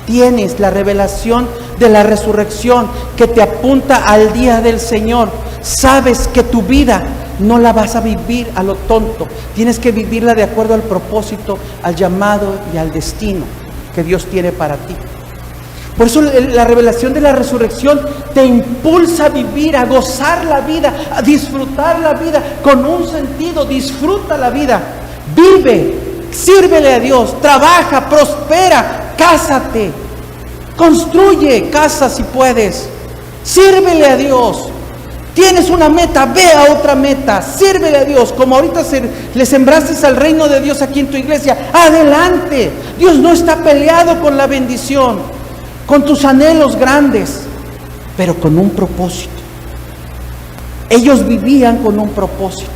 C: tienes la revelación de la resurrección que te apunta al día del Señor, sabes que tu vida no la vas a vivir a lo tonto, tienes que vivirla de acuerdo al propósito, al llamado y al destino que Dios tiene para ti. Por eso la revelación de la resurrección te impulsa a vivir, a gozar la vida, a disfrutar la vida con un sentido. Disfruta la vida, vive, sírvele a Dios, trabaja, prospera, cásate, construye casa si puedes, sírvele a Dios. Tienes una meta, ve a otra meta, sírvele a Dios. Como ahorita le sembraste al reino de Dios aquí en tu iglesia, adelante. Dios no está peleado con la bendición, con tus anhelos grandes, pero con un propósito. Ellos vivían con un propósito.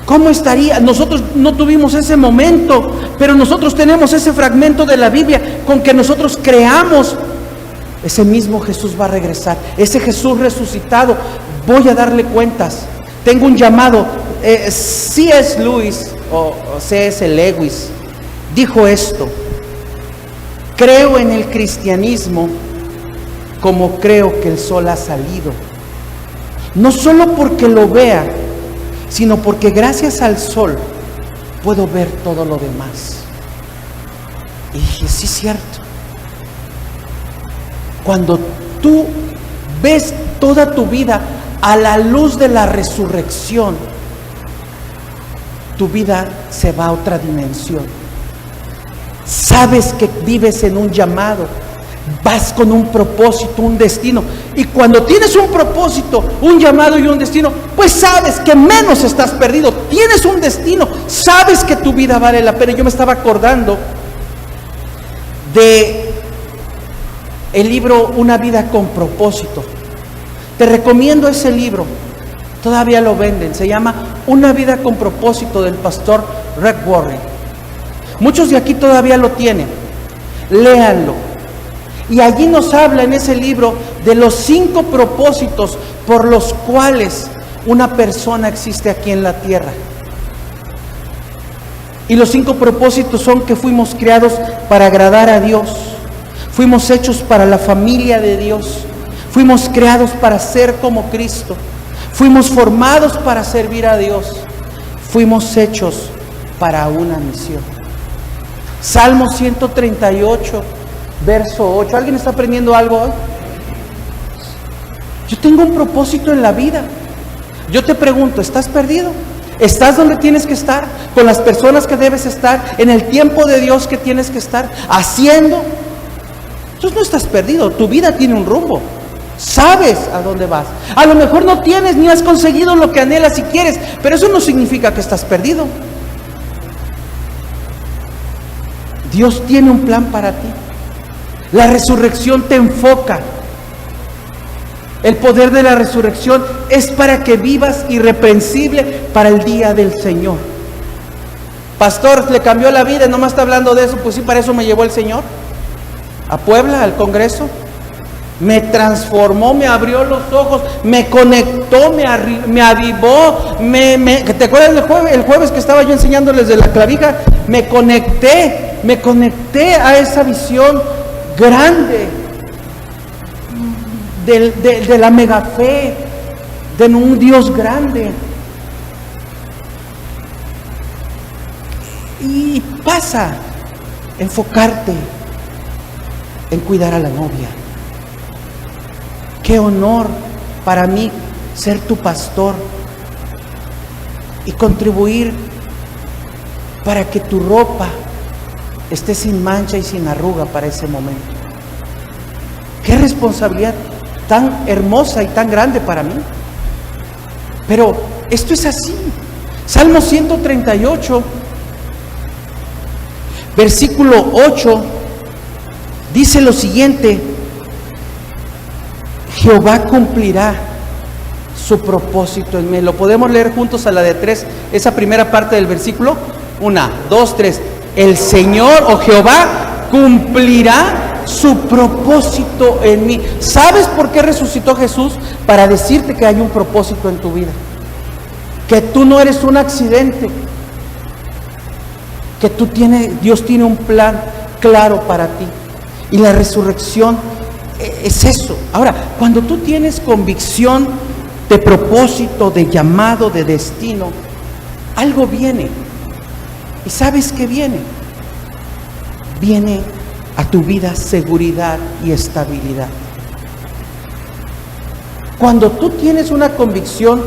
C: ¿Cómo estaría? Nosotros no tuvimos ese momento, pero nosotros tenemos ese fragmento de la Biblia con que nosotros creamos. Ese mismo Jesús va a regresar, ese Jesús resucitado. Voy a darle cuentas. Tengo un llamado. C.S. Lewis o C.S. Lewis dijo esto: creo en el cristianismo como creo que el sol ha salido, no solo porque lo vea, sino porque gracias al sol puedo ver todo lo demás. Y dije, sí, es cierto. Cuando tú ves toda tu vida a la luz de la resurrección, tu vida se va a otra dimensión. Sabes que vives en un llamado, vas con un propósito, un destino. Y cuando tienes un propósito, un llamado y un destino, pues sabes que menos estás perdido. Tienes un destino, sabes que tu vida vale la pena. Yo me estaba acordando de el libro Una vida con propósito. Te recomiendo ese libro, todavía lo venden, se llama Una vida con propósito, del pastor Rick Warren. Muchos de aquí todavía lo tienen, léanlo. Y allí nos habla en ese libro de los 5 propósitos por los cuales una persona existe aquí en la tierra. Y los 5 propósitos son que fuimos creados para agradar a Dios, Fuimos hechos para la familia de Dios. Fuimos creados para ser como Cristo. Fuimos formados para servir a Dios. Fuimos hechos para una misión. Salmo 138, verso 8. ¿Alguien está aprendiendo algo hoy? Yo tengo un propósito en la vida. Yo te pregunto, ¿estás perdido? ¿Estás donde tienes que estar? ¿Con las personas que debes estar? ¿En el tiempo de Dios que tienes que estar? ¿Haciendo? Entonces no estás perdido. Tu vida tiene un rumbo. Sabes a dónde vas. A lo mejor no tienes ni has conseguido lo que anhelas y quieres, pero eso no significa que estás perdido. Dios tiene un plan para ti. La resurrección te enfoca. El poder de la resurrección es para que vivas irreprensible para el día del Señor. Pastor, le cambió la vida, nomás está hablando de eso. Pues sí, para eso me llevó el Señor a Puebla, al Congreso. Me transformó, me abrió los ojos, me conectó, me avivó. ¿Te acuerdas el jueves que estaba yo enseñándoles de la clavija? Me conecté a esa visión grande de la mega fe, de un Dios grande. Y pasa a enfocarte en cuidar a la novia. Qué honor para mí ser tu pastor y contribuir para que tu ropa esté sin mancha y sin arruga para ese momento. Qué responsabilidad tan hermosa y tan grande para mí. Pero esto es así. Salmo 138, versículo 8, dice lo siguiente: Jehová cumplirá su propósito en mí. Lo podemos leer juntos a la de 3, esa primera parte del versículo. 1, 2, 3. El Señor o Jehová cumplirá su propósito en mí. ¿Sabes por qué resucitó Jesús? Para decirte que hay un propósito en tu vida, que tú no eres un accidente, que Dios tiene un plan claro para ti, y la resurrección es eso. Ahora, cuando tú tienes convicción de propósito, de llamado, de destino, algo viene. ¿Y sabes qué viene? Viene a tu vida seguridad y estabilidad. Cuando tú tienes una convicción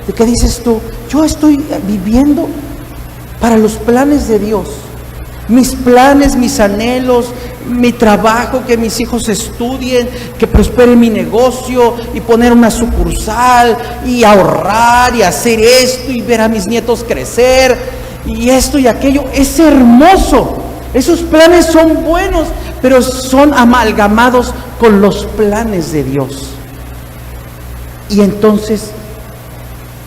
C: de que dices tú, yo estoy viviendo para los planes de Dios, mis planes, mis anhelos, mi trabajo, que mis hijos estudien, que prospere mi negocio y poner una sucursal y ahorrar y hacer esto y ver a mis nietos crecer y esto y aquello, es hermoso. Esos planes son buenos, pero son amalgamados con los planes de Dios. Y entonces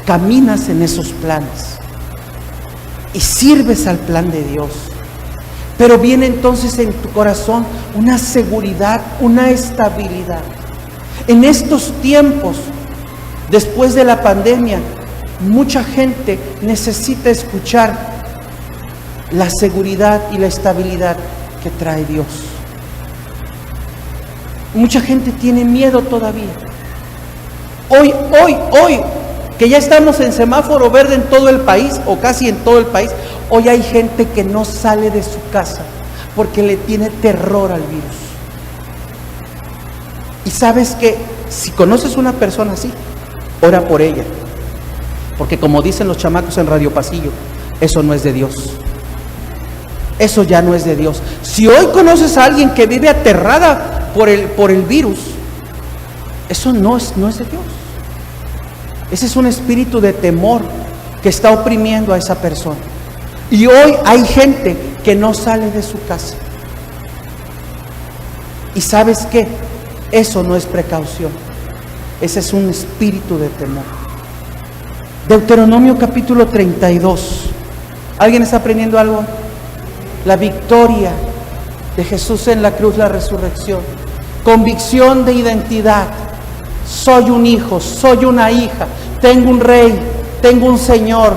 C: caminas en esos planes y sirves al plan de Dios. Pero viene entonces en tu corazón una seguridad, una estabilidad. En estos tiempos, después de la pandemia, mucha gente necesita escuchar la seguridad y la estabilidad que trae Dios. Mucha gente tiene miedo todavía. Hoy, que ya estamos en semáforo verde en todo el país, o casi en todo el país, hoy hay gente que no sale de su casa porque le tiene terror al virus. Y sabes que si conoces una persona así, ora por ella, porque como dicen los chamacos en Radio Pasillo, eso no es de Dios. Eso ya no es de Dios. Si hoy conoces a alguien que vive aterrada por el virus, eso no es de Dios. Ese es un espíritu de temor que está oprimiendo a esa persona. Y hoy hay gente que no sale de su casa. ¿Y sabes qué? Eso no es precaución. Ese es un espíritu de temor. Deuteronomio capítulo 32. ¿Alguien está aprendiendo algo? La victoria de Jesús en la cruz, la resurrección. Convicción de identidad. Soy un hijo, soy una hija, tengo un rey, tengo un Señor,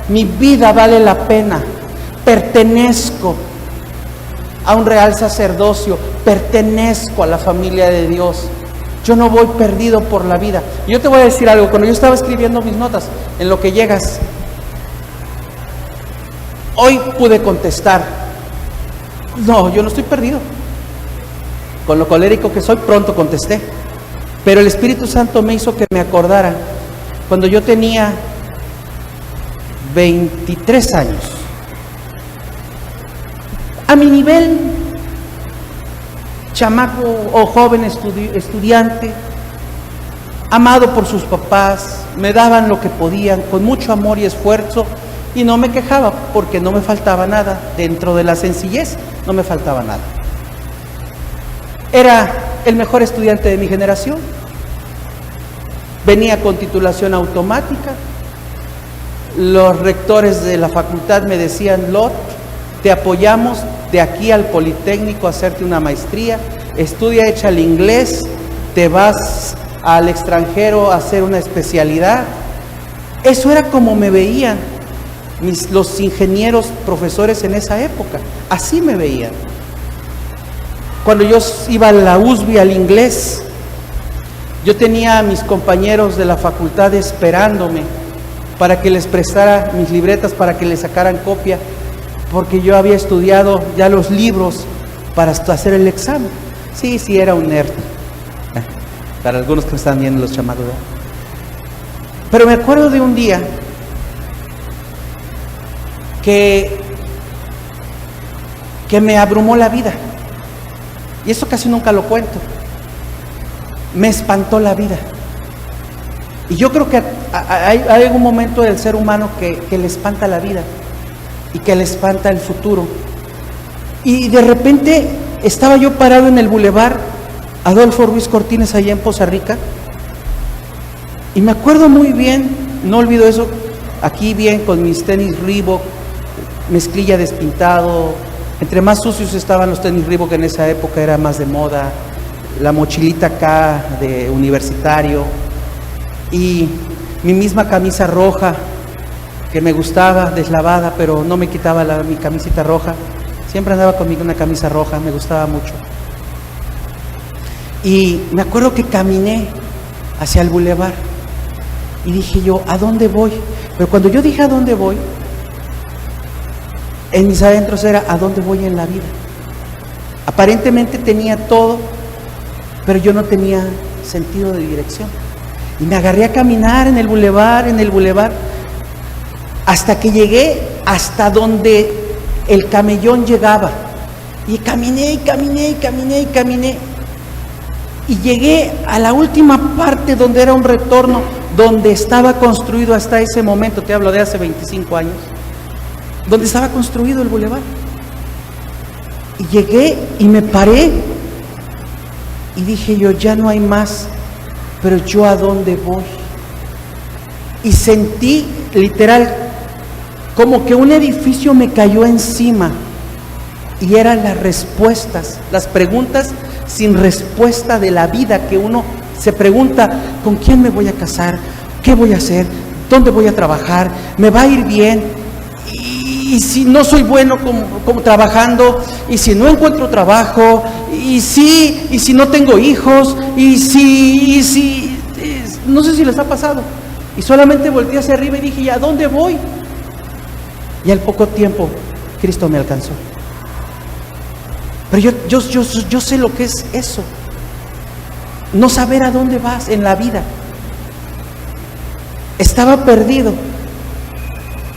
C: mi vida vale la pena, pertenezco. a un real sacerdocio, pertenezco a la familia de Dios. Yo no voy perdido por la vida. Y yo te voy a decir algo, cuando yo estaba escribiendo mis notas, en lo que llegas, hoy pude contestar, no, yo no estoy perdido. Con lo colérico que soy, pronto contesté. Pero el Espíritu Santo me hizo que me acordara cuando yo tenía 23 años. A mi nivel, chamaco o joven estudiante, amado por sus papás, me daban lo que podían, con mucho amor y esfuerzo, y no me quejaba porque no me faltaba nada. Dentro de la sencillez, no me faltaba nada. Era el mejor estudiante de mi generación. Venía con titulación automática. Los rectores de la facultad me decían: Lot, te apoyamos de aquí al Politécnico a hacerte una maestría, estudia, echa el inglés, te vas al extranjero a hacer una especialidad. Eso era como me veían los ingenieros profesores en esa época, así me veían. Cuando yo iba a la USB al inglés, yo tenía a mis compañeros de la facultad esperándome para que les prestara mis libretas, para que les sacaran copia, porque yo había estudiado ya los libros para hacer el examen. Sí, era un nerd. Para algunos que me están viendo, los chamacos, ¿verdad? Pero me acuerdo de un día que me abrumó la vida. Y eso casi nunca lo cuento. Me espantó la vida. Y yo creo que hay un momento del ser humano que le espanta la vida y que le espanta el futuro. Y de repente estaba yo parado en el bulevar Adolfo Ruiz Cortines, allá en Poza Rica, y me acuerdo muy bien, no olvido eso, aquí bien con mis tenis Reebok, mezclilla despintado. Entre más sucios estaban los tenis Reebok en esa época, era más de moda, la mochilita acá de universitario, y mi misma camisa roja que me gustaba, deslavada, pero no me quitaba mi camisita roja. Siempre andaba conmigo una camisa roja, me gustaba mucho. Y me acuerdo que caminé hacia el bulevar y dije yo, ¿a dónde voy? Pero cuando yo dije ¿a dónde voy?, en mis adentros era ¿a dónde voy en la vida? Aparentemente tenía todo, pero yo no tenía sentido de dirección. Y me agarré a caminar en el bulevar, hasta que llegué hasta donde el camellón llegaba. Y caminé. Y llegué a la última parte donde era un retorno, donde estaba construido hasta ese momento, te hablo de hace 25 años, donde estaba construido el bulevar. Y llegué y me paré y dije yo, ya no hay más, pero yo ¿a dónde voy? Y sentí literal como que un edificio me cayó encima, y eran las respuestas, las preguntas sin respuesta de la vida, que uno se pregunta: ¿con quién me voy a casar? ¿Qué voy a hacer? ¿Dónde voy a trabajar? ¿Me va a ir bien? Y si no soy bueno como trabajando, y si no encuentro trabajo, y si no tengo hijos, y si no sé si les ha pasado. Y solamente volteé hacia arriba y dije, ¿y a dónde voy? Y al poco tiempo Cristo me alcanzó. Pero yo sé lo que es eso, no saber a dónde vas en la vida. Estaba perdido,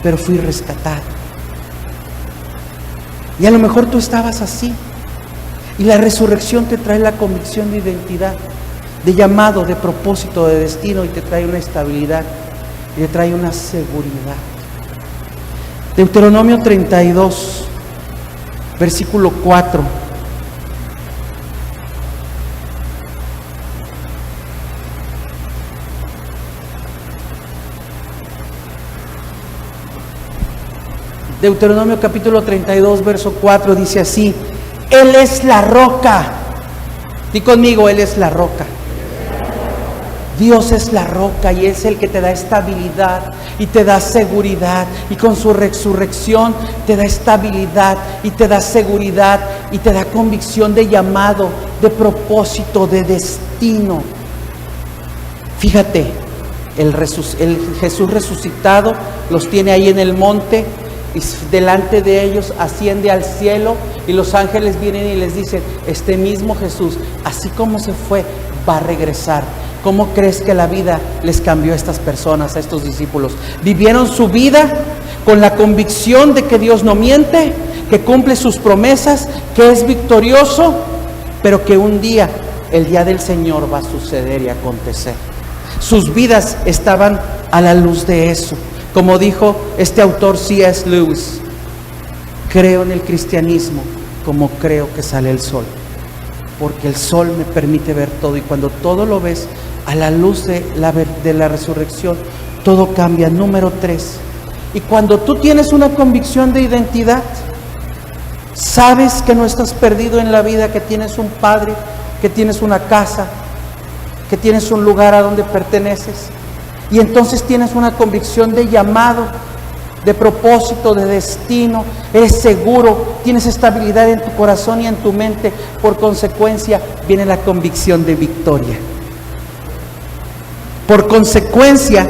C: pero fui rescatado. Y a lo mejor tú estabas así, y la resurrección te trae la convicción de identidad, de llamado, de propósito, de destino, y te trae una estabilidad, y te trae una seguridad. Deuteronomio 32, versículo 4. Deuteronomio capítulo 32, verso 4 dice así: Él es la roca. Di conmigo, Él es la roca. Dios es la roca y es el que te da estabilidad y te da seguridad, y con su resurrección te da estabilidad y te da seguridad y te da convicción de llamado, de propósito, de destino. Fíjate, el Jesús resucitado los tiene ahí en el monte, y delante de ellos asciende al cielo, y los ángeles vienen y les dicen: este mismo Jesús, así como se fue, va a regresar. ¿Cómo crees que la vida les cambió a estas personas, a estos discípulos? Vivieron su vida con la convicción de que Dios no miente, que cumple sus promesas, que es victorioso, pero que un día, el día del Señor, va a suceder y acontecer. Sus vidas estaban a la luz de eso. Como dijo este autor C.S. Lewis: creo en el cristianismo como creo que sale el sol, porque el sol me permite ver todo, y cuando todo lo ves a la luz de la resurrección, todo cambia. Número 3, y cuando tú tienes una convicción de identidad, sabes que no estás perdido en la vida, que tienes un padre, que tienes una casa, que tienes un lugar a donde perteneces, y entonces tienes una convicción de llamado, de propósito, de destino. Eres seguro, tienes estabilidad en tu corazón y en tu mente. Por consecuencia viene la convicción de victoria. Por consecuencia,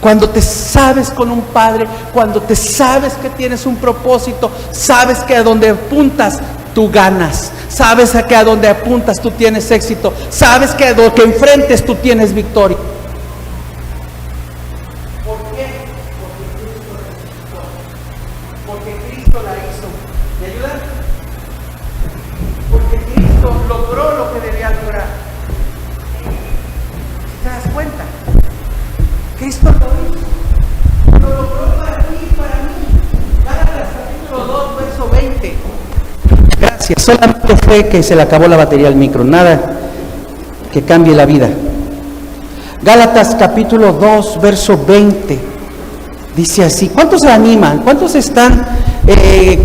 C: cuando te sabes con un padre, cuando te sabes que tienes un propósito, sabes que a donde apuntas tú ganas, sabes que a donde apuntas tú tienes éxito, sabes que a lo que enfrentes tú tienes victoria. ¿Por qué? Porque Cristo la hizo. ¿Me ayudan? Porque Cristo logró lo que debía lograr. ¿Te das cuenta? Cristo lo logró para ti y para mí. Gálatas capítulo 2, verso 20. Gracias. Solamente fue que se le acabó la batería al micro. Nada que cambie la vida. Gálatas capítulo 2, verso 20. Dice así. ¿Cuántos se animan? ¿Cuántos están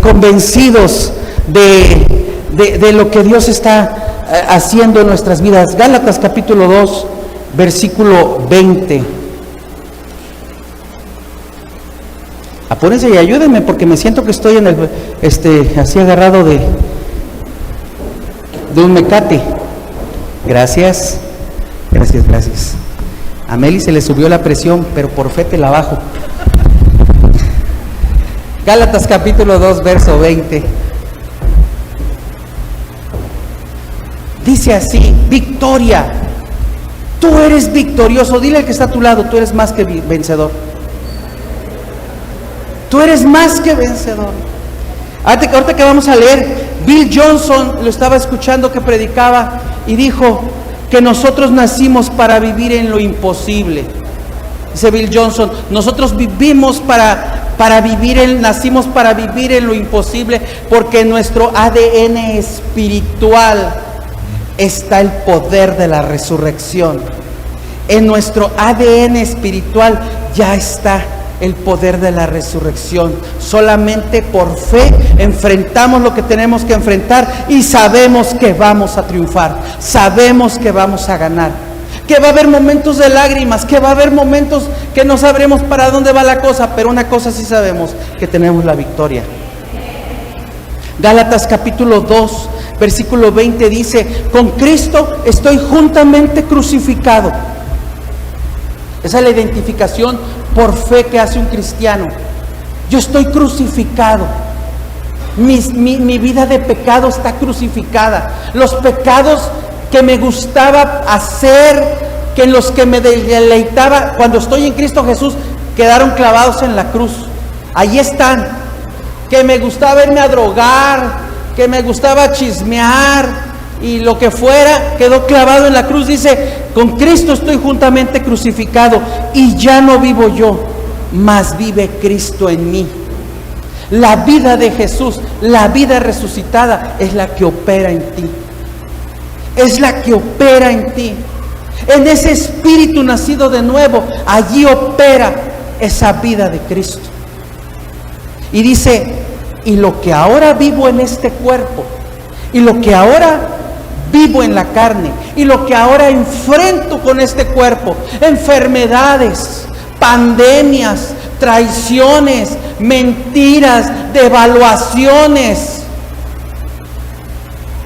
C: convencidos de lo que Dios está haciendo en nuestras vidas? Gálatas capítulo 2, versículo 20. Apúrense y ayúdenme, porque me siento que estoy en el así agarrado de un mecate. Gracias. A Meli se le subió la presión, pero por fe te la bajo. Gálatas capítulo 2, verso 20. Dice así: victoria. Tú eres victorioso. Dile al que está a tu lado: tú eres más que vencedor. Tú eres más que vencedor. Ahorita que vamos a leer, Bill Johnson lo estaba escuchando que predicaba y dijo que nosotros nacimos para vivir en lo imposible. Dice Bill Johnson: nosotros vivimos nacimos para vivir en lo imposible, porque en nuestro ADN espiritual está el poder de la resurrección. En nuestro ADN espiritual ya está el poder de la resurrección. Solamente por fe enfrentamos lo que tenemos que enfrentar y sabemos que vamos a triunfar, sabemos que vamos a ganar, que va a haber momentos de lágrimas, que va a haber momentos que no sabremos para dónde va la cosa, pero una cosa sí sabemos: que tenemos la victoria. Gálatas capítulo 2, versículo 20 dice: con Cristo estoy juntamente crucificado. Esa es la identificación por fe que hace un cristiano. Yo estoy crucificado. Mi vida de pecado está crucificada. Los pecados que me gustaba hacer, que en los que me deleitaba, cuando estoy en Cristo Jesús, quedaron clavados en la cruz. Ahí están. Que me gustaba irme a drogar, que me gustaba chismear y lo que fuera, quedó clavado en la cruz. Dice: con Cristo estoy juntamente crucificado, y ya no vivo yo, mas vive Cristo en mí. La vida de Jesús, la vida resucitada, es la que opera en ti. Es la que opera en ti. En ese espíritu nacido de nuevo, allí opera esa vida de Cristo. Y dice: y lo que ahora vivo en este cuerpo, y lo que ahora vivo en la carne, y lo que ahora enfrento con este cuerpo, enfermedades, pandemias, traiciones, mentiras, devaluaciones,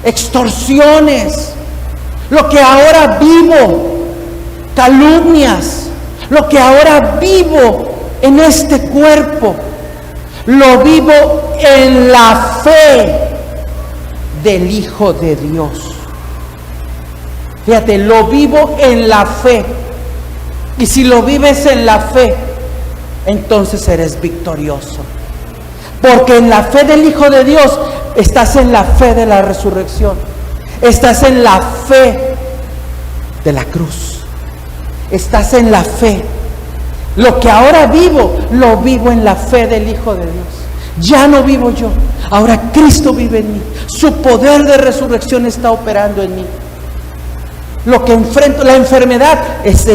C: extorsiones, lo que ahora vivo, calumnias, lo que ahora vivo en este cuerpo, lo vivo en la fe del Hijo de Dios. Fíjate, lo vivo en la fe. Y si lo vives en la fe, entonces eres victorioso. Porque en la fe del Hijo de Dios estás en la fe de la resurrección. Estás en la fe de la cruz. Estás en la fe. Lo que ahora vivo, lo vivo en la fe del Hijo de Dios. Ya no vivo yo, ahora Cristo vive en mí. Su poder de resurrección está operando en mí. Lo que enfrento, la enfermedad,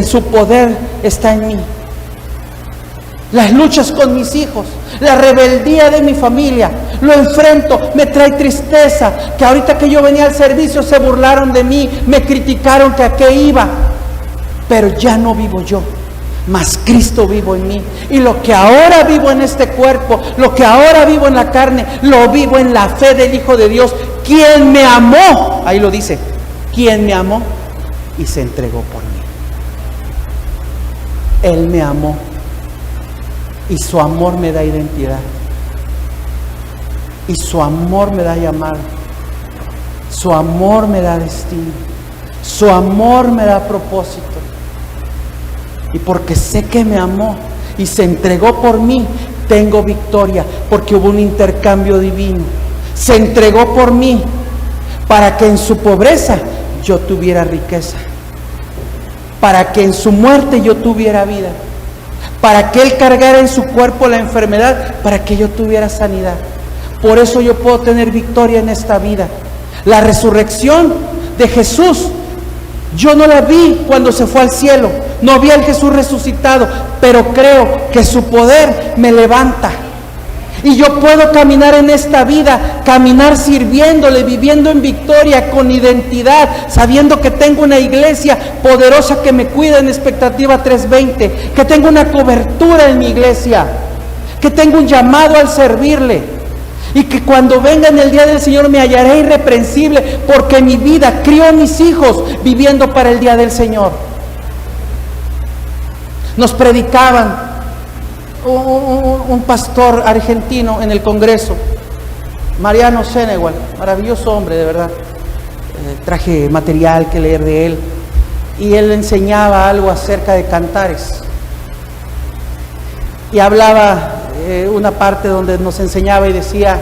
C: su poder está en mí. Las luchas con mis hijos, la rebeldía de mi familia, lo enfrento, me trae tristeza. Que ahorita que yo venía al servicio se burlaron de mí, me criticaron que a qué iba. Pero ya no vivo yo, mas Cristo vivo en mí. Y lo que ahora vivo en este cuerpo, lo que ahora vivo en la carne, lo vivo en la fe del Hijo de Dios, quien me amó. Ahí lo dice, quien me amó y se entregó por mí. Él me amó y su amor me da identidad. Y su amor me da llamado. Su amor me da destino. Su amor me da propósito. Y porque sé que me amó y se entregó por mí, tengo victoria, porque hubo un intercambio divino. Se entregó por mí para que en su pobreza yo tuviera riqueza, para que en su muerte yo tuviera vida, para que Él cargara en su cuerpo la enfermedad, para que yo tuviera sanidad. Por eso yo puedo tener victoria en esta vida. La resurrección de Jesús, yo no la vi cuando se fue al cielo, no vi al Jesús resucitado, pero creo que su poder me levanta. Y yo puedo caminar en esta vida, caminar sirviéndole, viviendo en victoria, con identidad, sabiendo que tengo una iglesia poderosa que me cuida en Expectativa 320, que tengo una cobertura en mi iglesia, que tengo un llamado al servirle, y que cuando venga en el día del Señor me hallaré irreprensible, porque mi vida crió a mis hijos viviendo para el día del Señor. Nos predicaban un pastor argentino en el Congreso, Mariano Senegal, maravilloso hombre, de verdad. Traje material que leer de él, y él enseñaba algo acerca de cantares, y hablaba una parte donde nos enseñaba y decía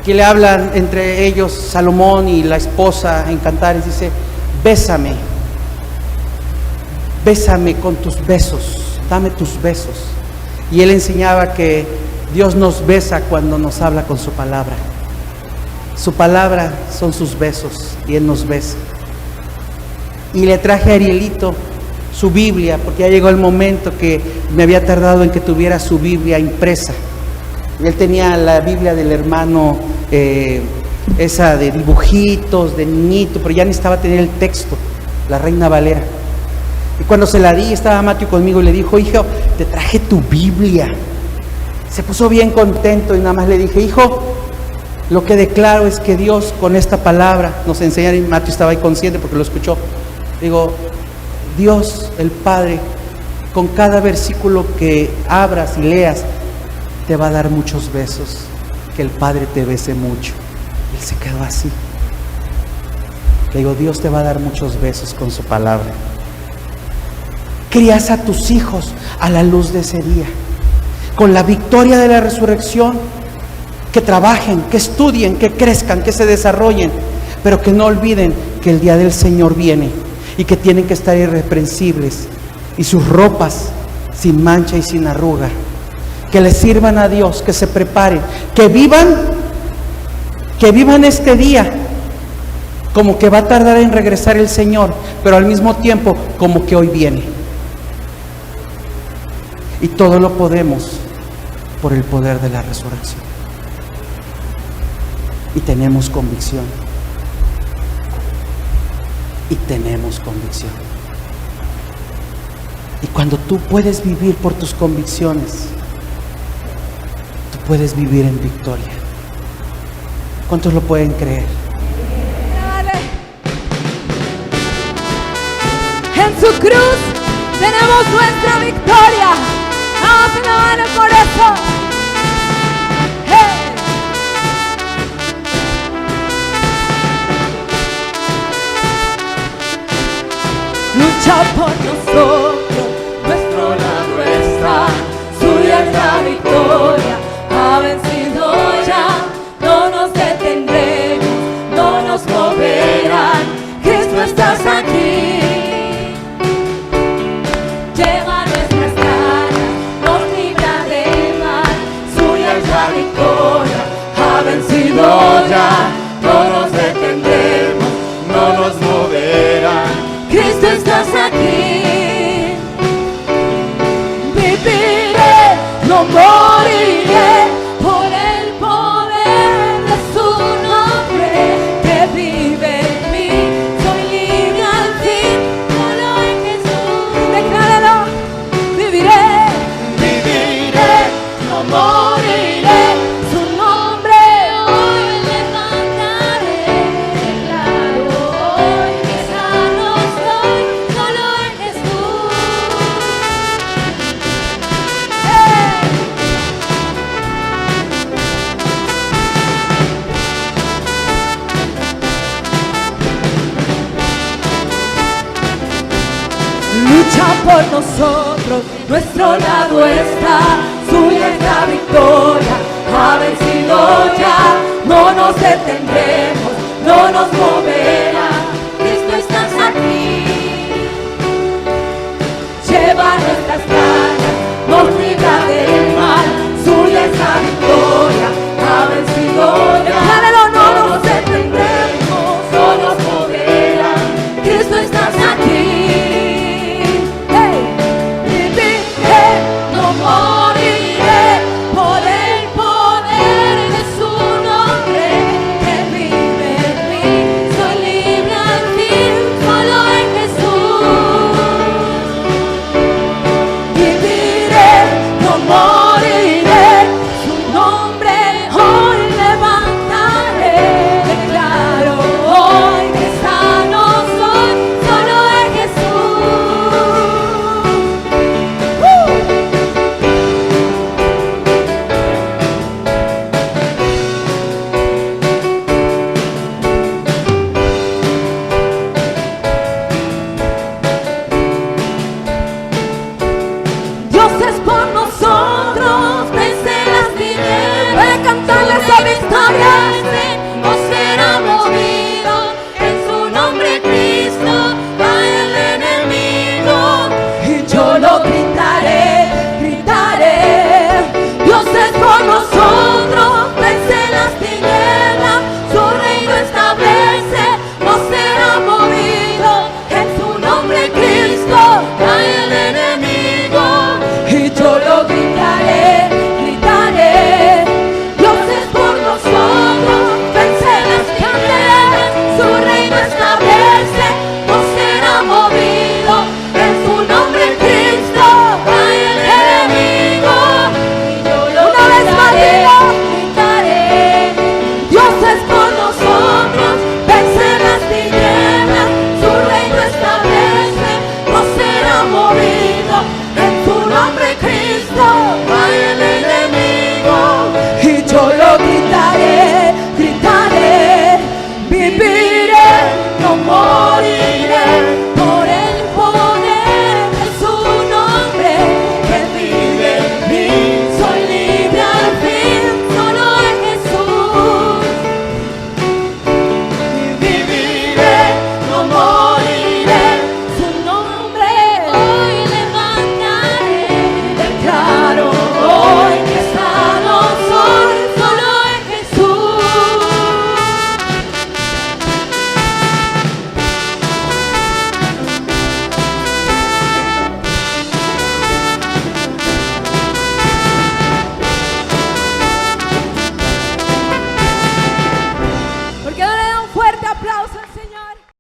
C: que le hablan entre ellos Salomón y la esposa en cantares, dice: bésame, bésame con tus besos, dame tus besos. Y él enseñaba que Dios nos besa cuando nos habla con su palabra. Su palabra son sus besos y Él nos besa. Y le traje a Arielito su Biblia, porque ya llegó el momento que me había tardado en que tuviera su Biblia impresa. Y él tenía la Biblia del hermano, esa de dibujitos, de niñito, pero ya necesitaba tener el texto, la Reina Valera. Y cuando se la di, estaba Matthew conmigo y le dijo: hijo, te traje tu Biblia. Se puso bien contento y nada más le dije: hijo, lo que declaro es que Dios con esta palabra nos enseña. Y Matthew estaba ahí consciente porque lo escuchó. Digo: Dios, el Padre, con cada versículo que abras y leas, te va a dar muchos besos. Que el Padre te bese mucho. Él se quedó así. Le digo: Dios te va a dar muchos besos con su palabra. Crías a tus hijos a la luz de ese día, con la victoria de la resurrección. Que trabajen, que estudien, que crezcan, que se desarrollen, pero que no olviden que el día del Señor viene y que tienen que estar irreprensibles y sus ropas sin mancha y sin arruga. Que le sirvan a Dios, que se preparen, que vivan este día como que va a tardar en regresar el Señor, pero al mismo tiempo como que hoy viene. Y todo lo podemos por el poder de la resurrección. Y tenemos convicción. y tenemos convicción. Y cuando tú puedes vivir por tus convicciones, tú puedes vivir en victoria. ¿Cuántos lo pueden creer?
A: Dale. En su cruz tenemos nuestra victoria. Vamos a alabar por eso. Hey. Lucha por nosotros, nuestro lado está, suya es la victoria, ha vencido ya, no nos detendremos, no nos moverán, Cristo estás aquí. Lleva nuestras caras, nos libra del mal, suya es la victoria, ha vencido ya, no nos detendremos, no nos moverán. Cristo estás aquí, viviré, no moriré, por el poder de su nombre, que vive en mí, soy libre al fin, solo en Jesús. Decláralo, viviré, viviré, no moriré, su nombre hoy levantaré, declaro hoy que sano soy, solo en Jesús. Lucha por nosotros, nuestro lado está, suya es la victoria, ha vencido ya, no nos detendremos, no nos moverá.